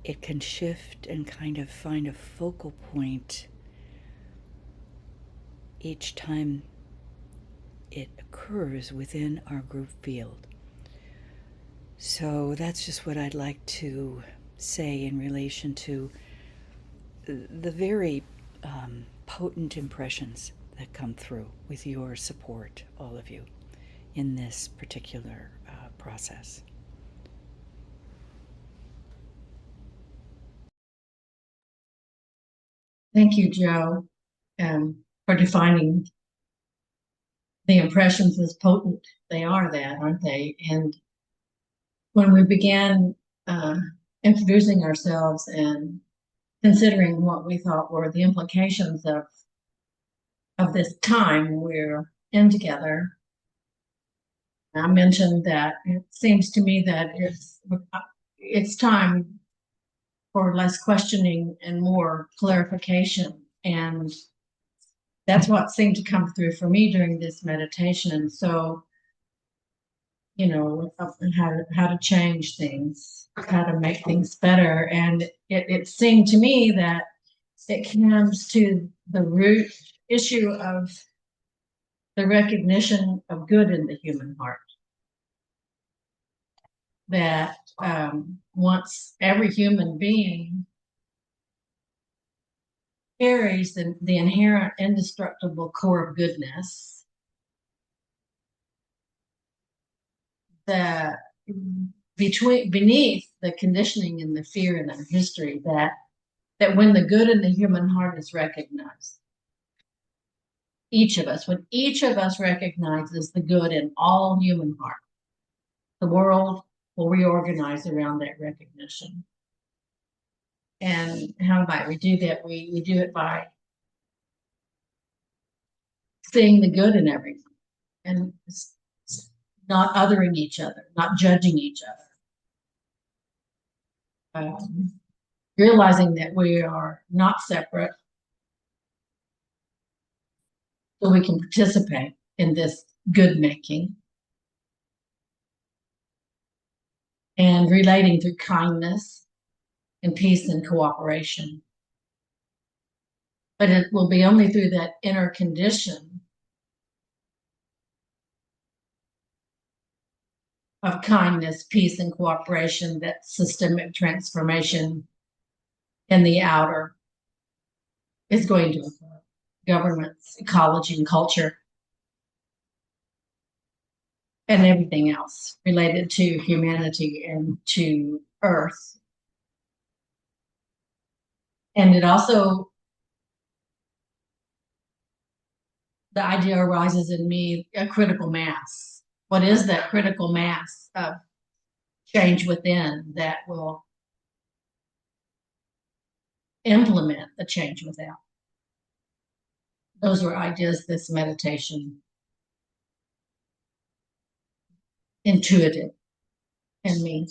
it can shift and kind of find a focal point each time it occurs within our group field. So that's just what I'd like to say in relation to the very potent impressions that come through with your support, all of you, in this particular process. Thank you, Joe, for defining the impressions as potent. They are that, aren't they? And when we began introducing ourselves and considering what we thought were the implications of this time we're in together, I mentioned that it seems to me that it's time for less questioning and more clarification. And that's what seemed to come through for me during this meditation. So, you know, how to change things, how to make things better. And it seemed to me that it comes to the root issue of the recognition of good in the human heart. That once every human being carries the inherent indestructible core of goodness, that beneath the conditioning and the fear in our history, that when the good in the human heart is recognized, when each of us recognizes the good in all human heart, the world will reorganize around that recognition. And how might we do that? We do it by seeing the good in everything and not othering each other, not judging each other. Realizing that we are not separate, so we can participate in this good making. And relating through kindness and peace and cooperation. But it will be only through that inner condition of kindness, peace, and cooperation that systemic transformation in the outer is going to occur. Governments, ecology, and culture, and everything else related to humanity and to Earth. And it also, the idea arises in me, a critical mass. What is that critical mass of change within that will implement the change without? Those were ideas this meditation intuitive in me.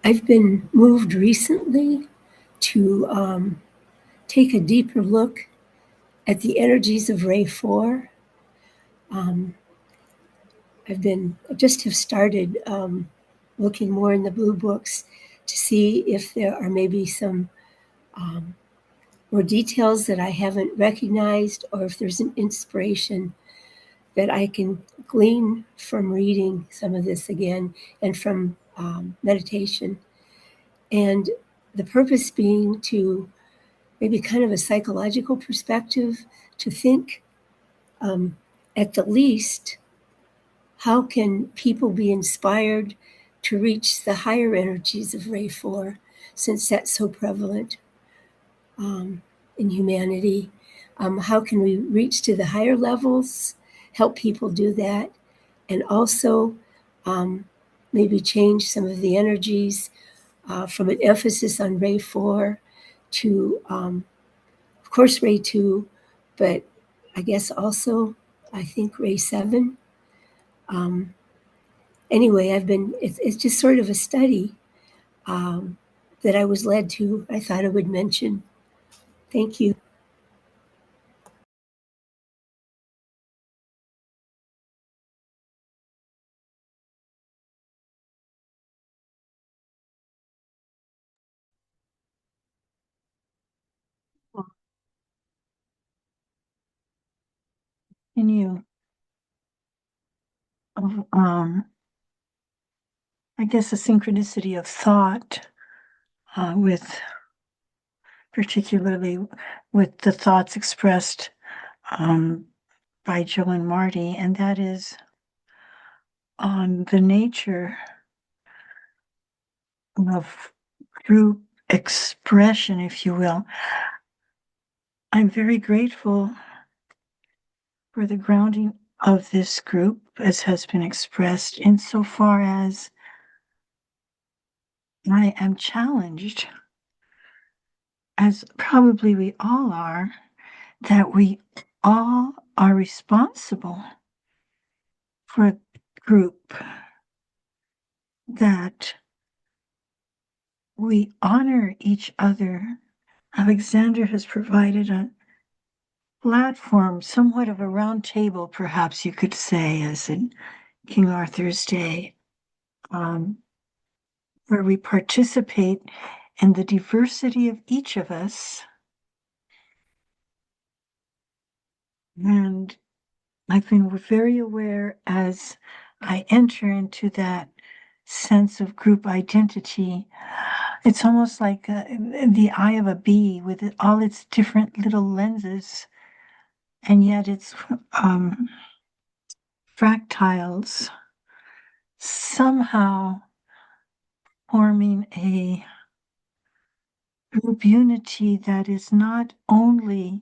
I've been moved recently to take a deeper look at the energies of Ray 4. I just have started looking more in the blue books to see if there are maybe some more details that I haven't recognized, or if there's an inspiration that I can glean from reading some of this again and from meditation. And the purpose being to maybe kind of a psychological perspective to think at the least, how can people be inspired to reach the higher energies of Ray 4, since that's so prevalent in humanity? How can we reach to the higher levels, help people do that, and also maybe change some of the energies from an emphasis on Ray 4 to, of course, Ray 2, but I guess also, I think Ray 7. Anyway, it's just sort of a study that I was led to, I thought I would mention. Thank you. Continue. I guess a synchronicity of thought with particularly with the thoughts expressed by Joe and Marty, and that is on the nature of group expression, if you will. I'm very grateful for the grounding of this group, as has been expressed, insofar as I am challenged, as probably we all are, that we all are responsible for a group, that we honor each other. Alexander has provided a platform, somewhat of a round table, perhaps you could say, as in King Arthur's day, where we participate in the diversity of each of us. And I've been very aware as I enter into that sense of group identity. It's almost like the eye of a bee with all its different little lenses, and yet it's fractals somehow forming a group unity that is not only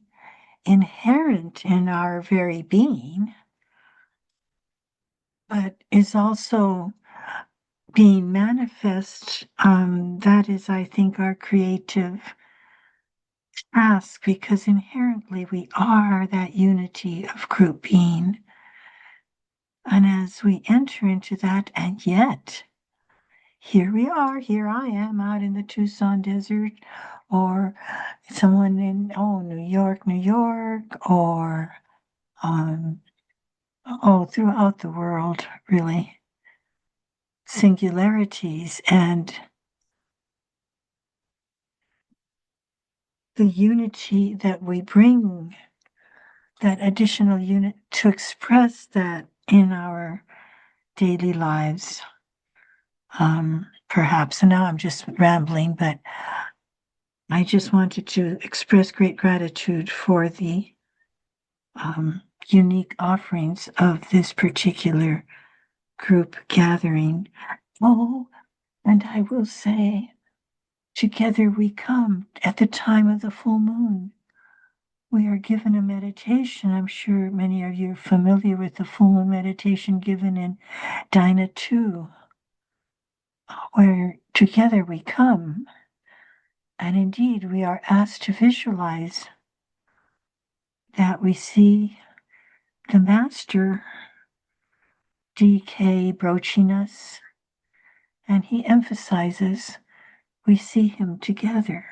inherent in our very being, but is also being manifest. That is, I think, our creative task, because inherently we are that unity of group being. And as we enter into that, and yet, here we are, here I am out in the Tucson desert, or someone in, New York, or throughout the world, really. Singularities and the unity that we bring, that additional unit to express that in our daily lives. Perhaps, and now I'm just rambling, but I just wanted to express great gratitude for the unique offerings of this particular group gathering. Oh, and I will say Together we come at the time of the full moon. We are given a meditation. I'm sure many of you are familiar with the full moon meditation given in Dina 2, where together we come. And indeed, we are asked to visualize that we see the Master DK broaching us, and he emphasizes we see him together.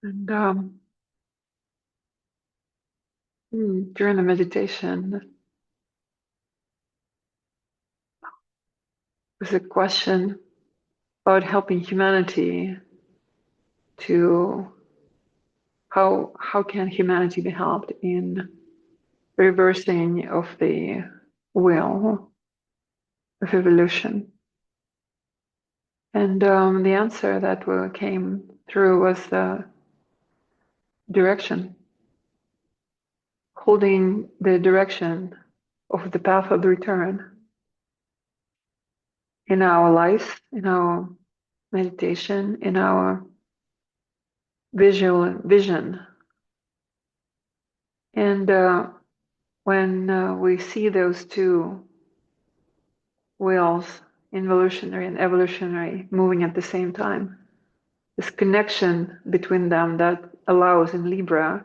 And during the meditation, was a question about helping humanity to how can humanity be helped in reversing of the wheel of evolution. And the answer that came through was the direction, holding the direction of the path of the return in our life, in our meditation, in our vision. And when we see those two wheels, involutionary and evolutionary, moving at the same time, this connection between them that allows in Libra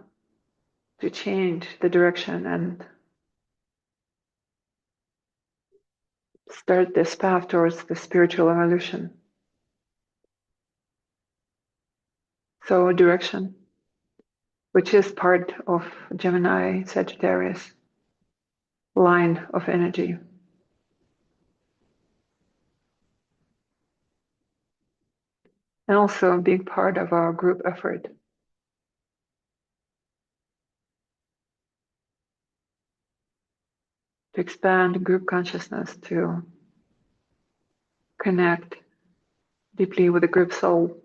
to change the direction and start this path towards the spiritual evolution. So direction, which is part of Gemini Sagittarius line of energy. And also a big part of our group effort. To expand group consciousness, to connect deeply with the group soul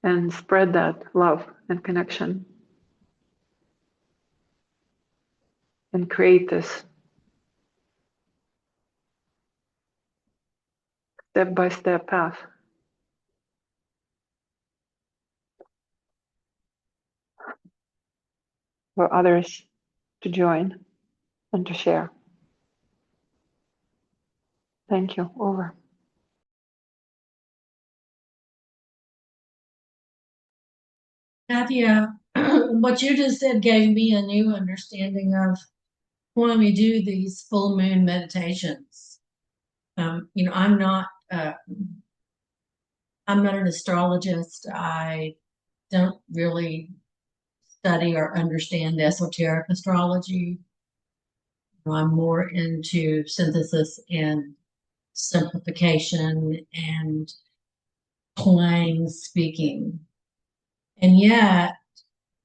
and spread that love and connection and create this step-by-step path. For others to join and to share. Thank you. Over. Katia, what you just said gave me a new understanding of when we do these full moon meditations. I'm not an astrologist. I don't really study or understand esoteric astrology. I'm more into synthesis and simplification and plain speaking. And yet,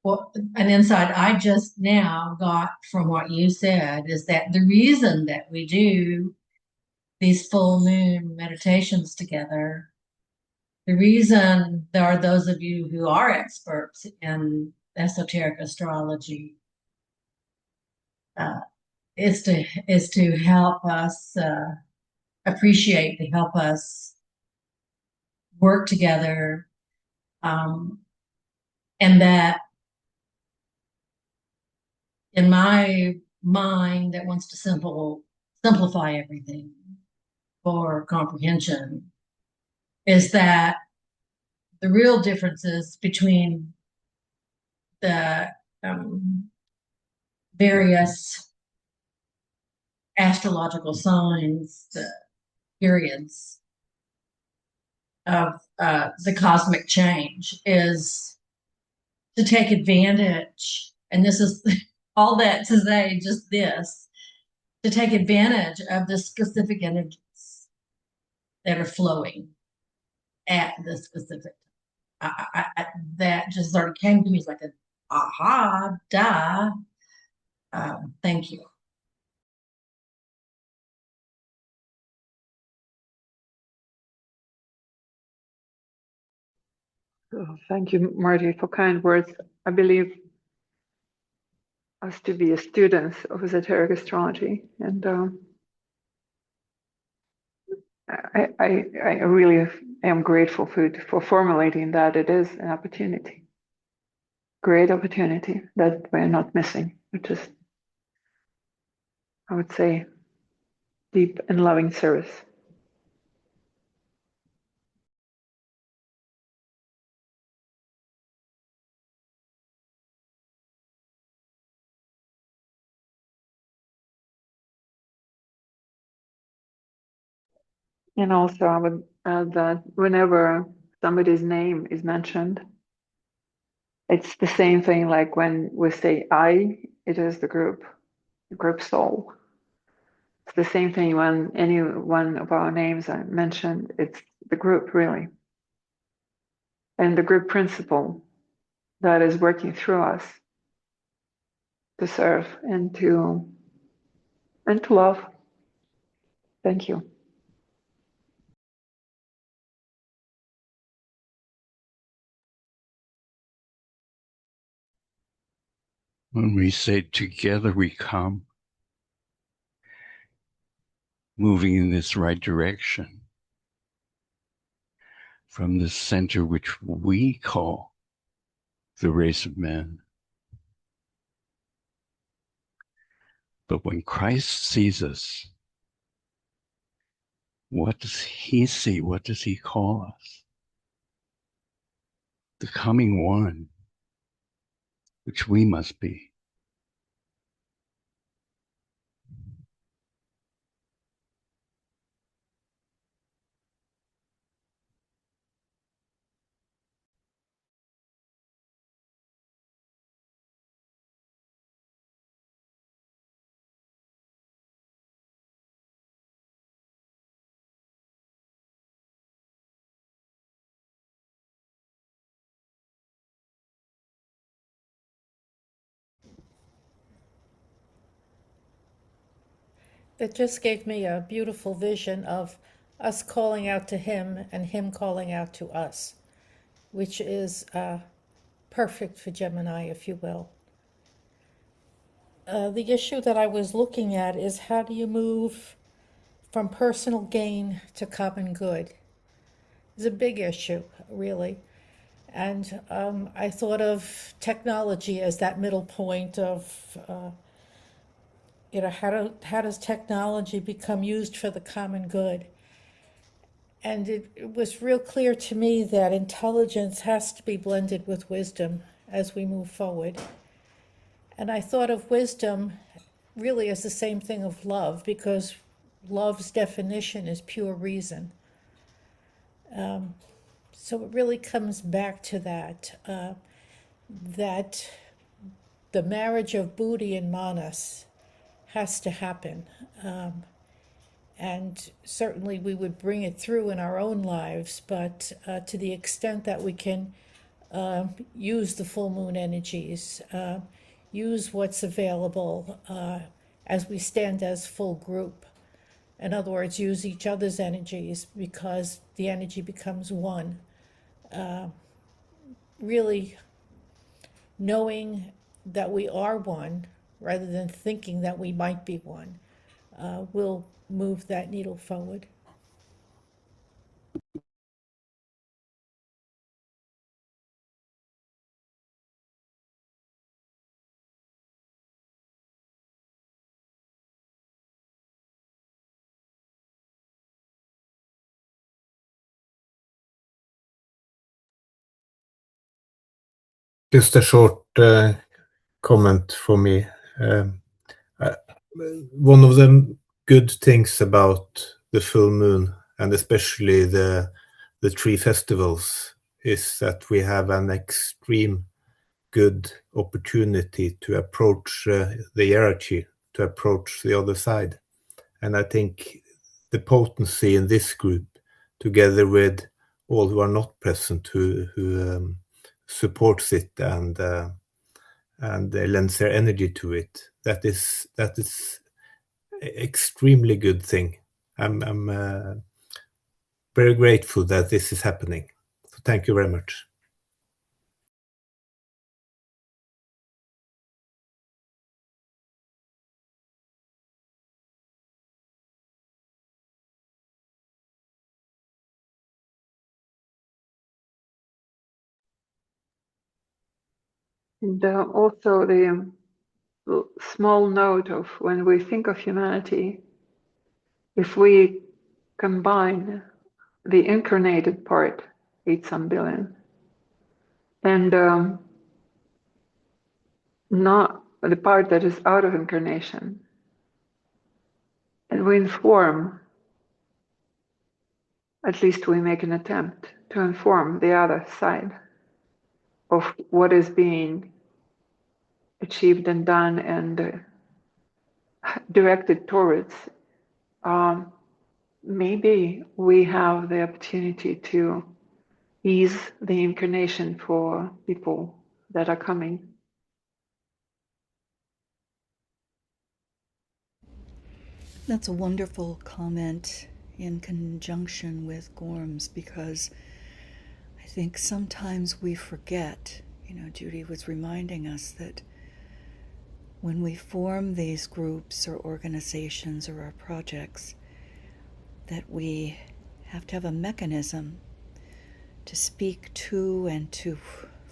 an insight I just now got from what you said is that the reason that we do these full moon meditations together, the reason there are those of you who are experts in esoteric astrology is to help us appreciate, to help us work together And that in my mind that wants to simplify everything for comprehension is that the real differences between the various astrological signs, the periods of the cosmic change is to take advantage, and this is all that to say just this, to take advantage of the specific energies that are flowing at the specific time. That just sort of came to me as like a aha, duh. Thank you. Oh, thank you, Marty, for kind words. I believe us to be students of esoteric astrology, and I really am grateful for formulating that. It is an opportunity, great opportunity that we're not missing, which is, I would say, deep and loving service. And also, I would add that whenever somebody's name is mentioned, it's the same thing like when we say I, it is the group soul. It's the same thing when any one of our names are mentioned, it's the group really. And the group principle that is working through us to serve and to love. Thank you. When we say together we come, moving in this right direction from the center which we call the race of man. But when Christ sees us, what does he see? What does he call us? The coming one, which we must be. That just gave me a beautiful vision of us calling out to him and him calling out to us, which is perfect for Gemini, if you will. The issue that I was looking at is how do you move from personal gain to common good? It's a big issue, really. And I thought of technology as that middle point of, how does technology become used for the common good? And it was real clear to me that intelligence has to be blended with wisdom as we move forward. And I thought of wisdom really as the same thing of love, because love's definition is pure reason. So it really comes back to that the marriage of Buddhi and Manas has to happen. And certainly we would bring it through in our own lives, but to the extent that we can use the full moon energies, use what's available as we stand as full group. In other words, use each other's energies because the energy becomes one. Really knowing that we are one rather than thinking that we might be one will move that needle forward. Just a short comment for me. One of the good things about the full moon, and especially the tree festivals, is that we have an extreme good opportunity to approach the hierarchy, to approach the other side. And I think the potency in this group, together with all who are not present, who supports it and lends their energy to it, that is extremely good thing. I'm very grateful that this is happening. So thank you very much. And also the small note of when we think of humanity, if we combine the incarnated part, 8 some billion, and not the part that is out of incarnation, and we inform, at least we make an attempt to inform the other side of what is being achieved and done and directed towards, maybe we have the opportunity to ease the incarnation for people that are coming. That's a wonderful comment in conjunction with Gorm's, because I think sometimes we forget, Judy was reminding us that when we form these groups or organizations or our projects, that we have to have a mechanism to speak to and to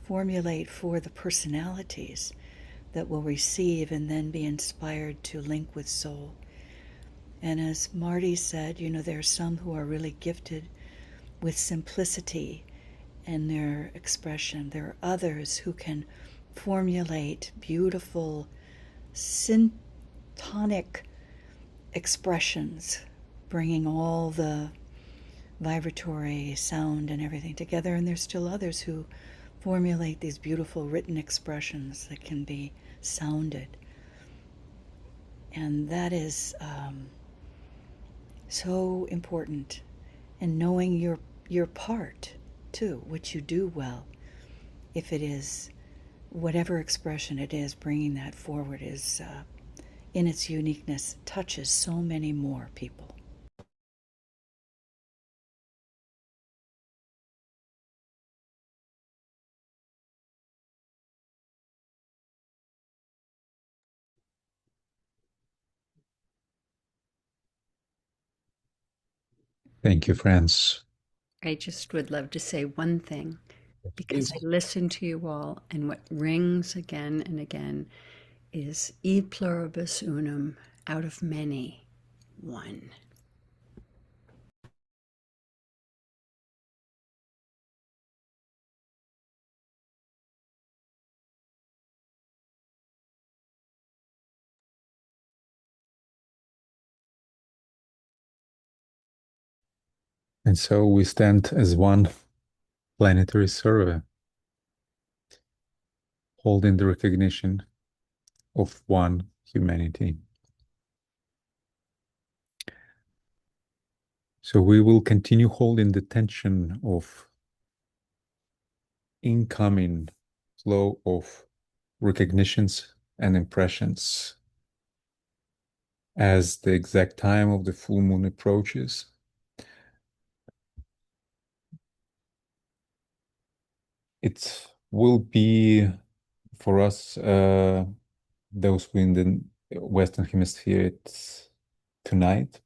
formulate for the personalities that will receive and then be inspired to link with soul. And as Marty said, there are some who are really gifted with simplicity in their expression. There are others who can formulate beautiful syntonic expressions, bringing all the vibratory sound and everything together. And there's still others who formulate these beautiful written expressions that can be sounded. And that is so important. And knowing your part too, which you do well. If it is whatever expression it is, bringing that forward is in its uniqueness touches so many more people. Thank you, friends. I just would love to say one thing, because I listen to you all, and what rings again and again is e pluribus unum, out of many, one. And so we stand as one planetary server, holding the recognition of one humanity. So we will continue holding the tension of incoming flow of recognitions and impressions as the exact time of the full moon approaches. It will be for us, those who in the Western Hemisphere, it's tonight.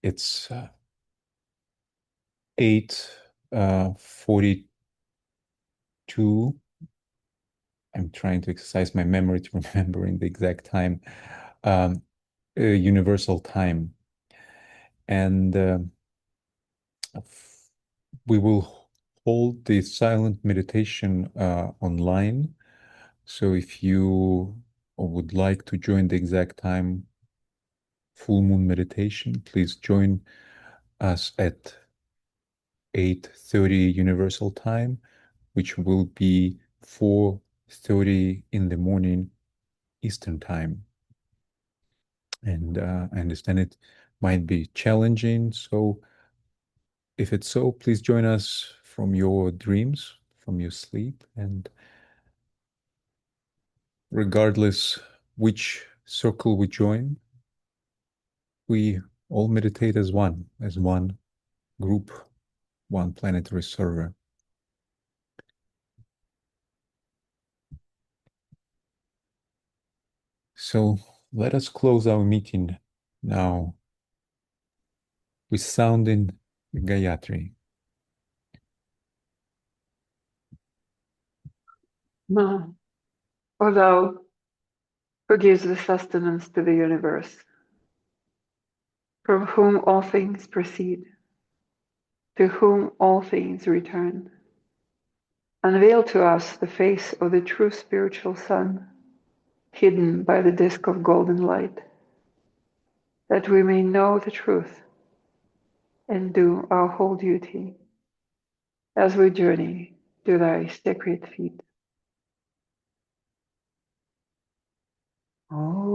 It's 8:42. I'm trying to exercise my memory to remembering the exact time, universal time. And we will hold the silent meditation online. So if you would like to join the exact time full moon meditation, please join us at 8:30 Universal Time, which will be 4:30 in the morning Eastern Time. And I understand it might be challenging, so if it's so, please join us from your dreams, from your sleep, and regardless which circle we join, we all meditate as one group, one planetary server. So let us close our meeting now with sounding Gayatri. Ma, O thou who gives the sustenance to the universe, from whom all things proceed, to whom all things return, unveil to us the face of the true spiritual sun, hidden by the disk of golden light, that we may know the truth and do our whole duty as we journey to thy sacred feet. Oh.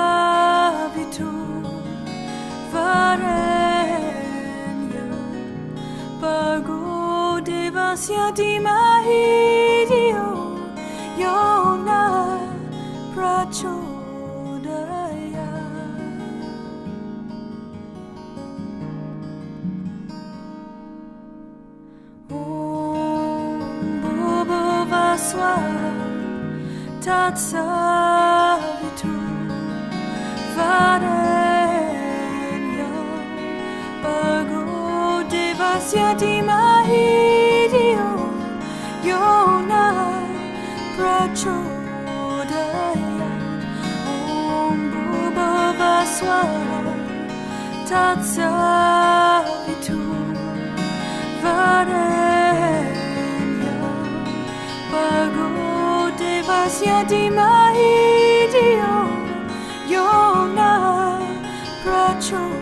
Tatsavitur Varenyam Bargo Devasya Dhimahi Dhiyo Yona Prachodaya Om Bhuvaswa Tatsavitur Varenyam Bargo Devasya Dhimahi Dhiyo Yona Prachodaya Om Bhuvaswa Tatsavitur Varenyam Bargo Devasya Dhimahi Dhiyo Yona Prachodaya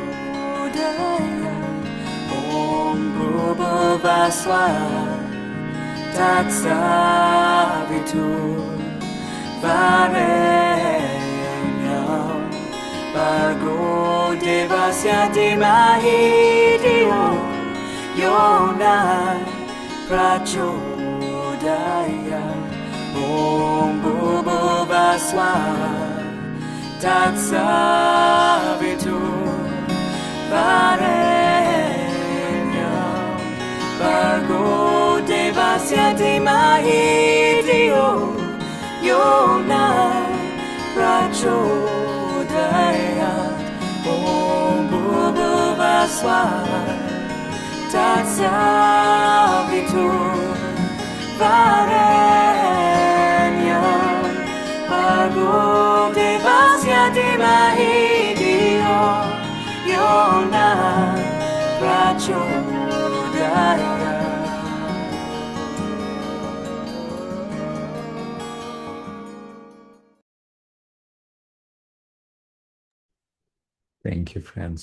Om Bhuvaswa Tatsavitur Varenyam Bargo Devasya Dhimahi Dhiyo Yona Prachodaya Om Bhuvaswa Tatsavitur Varenyam Bargo Devasya Dhimahi Dhiyo Yona Prachodaya Om Bhuvaswa Tatsavitur Varenyam Bargo Devasya Dhimahi Dhiyo Yona Prachodaya. Thank you, friends.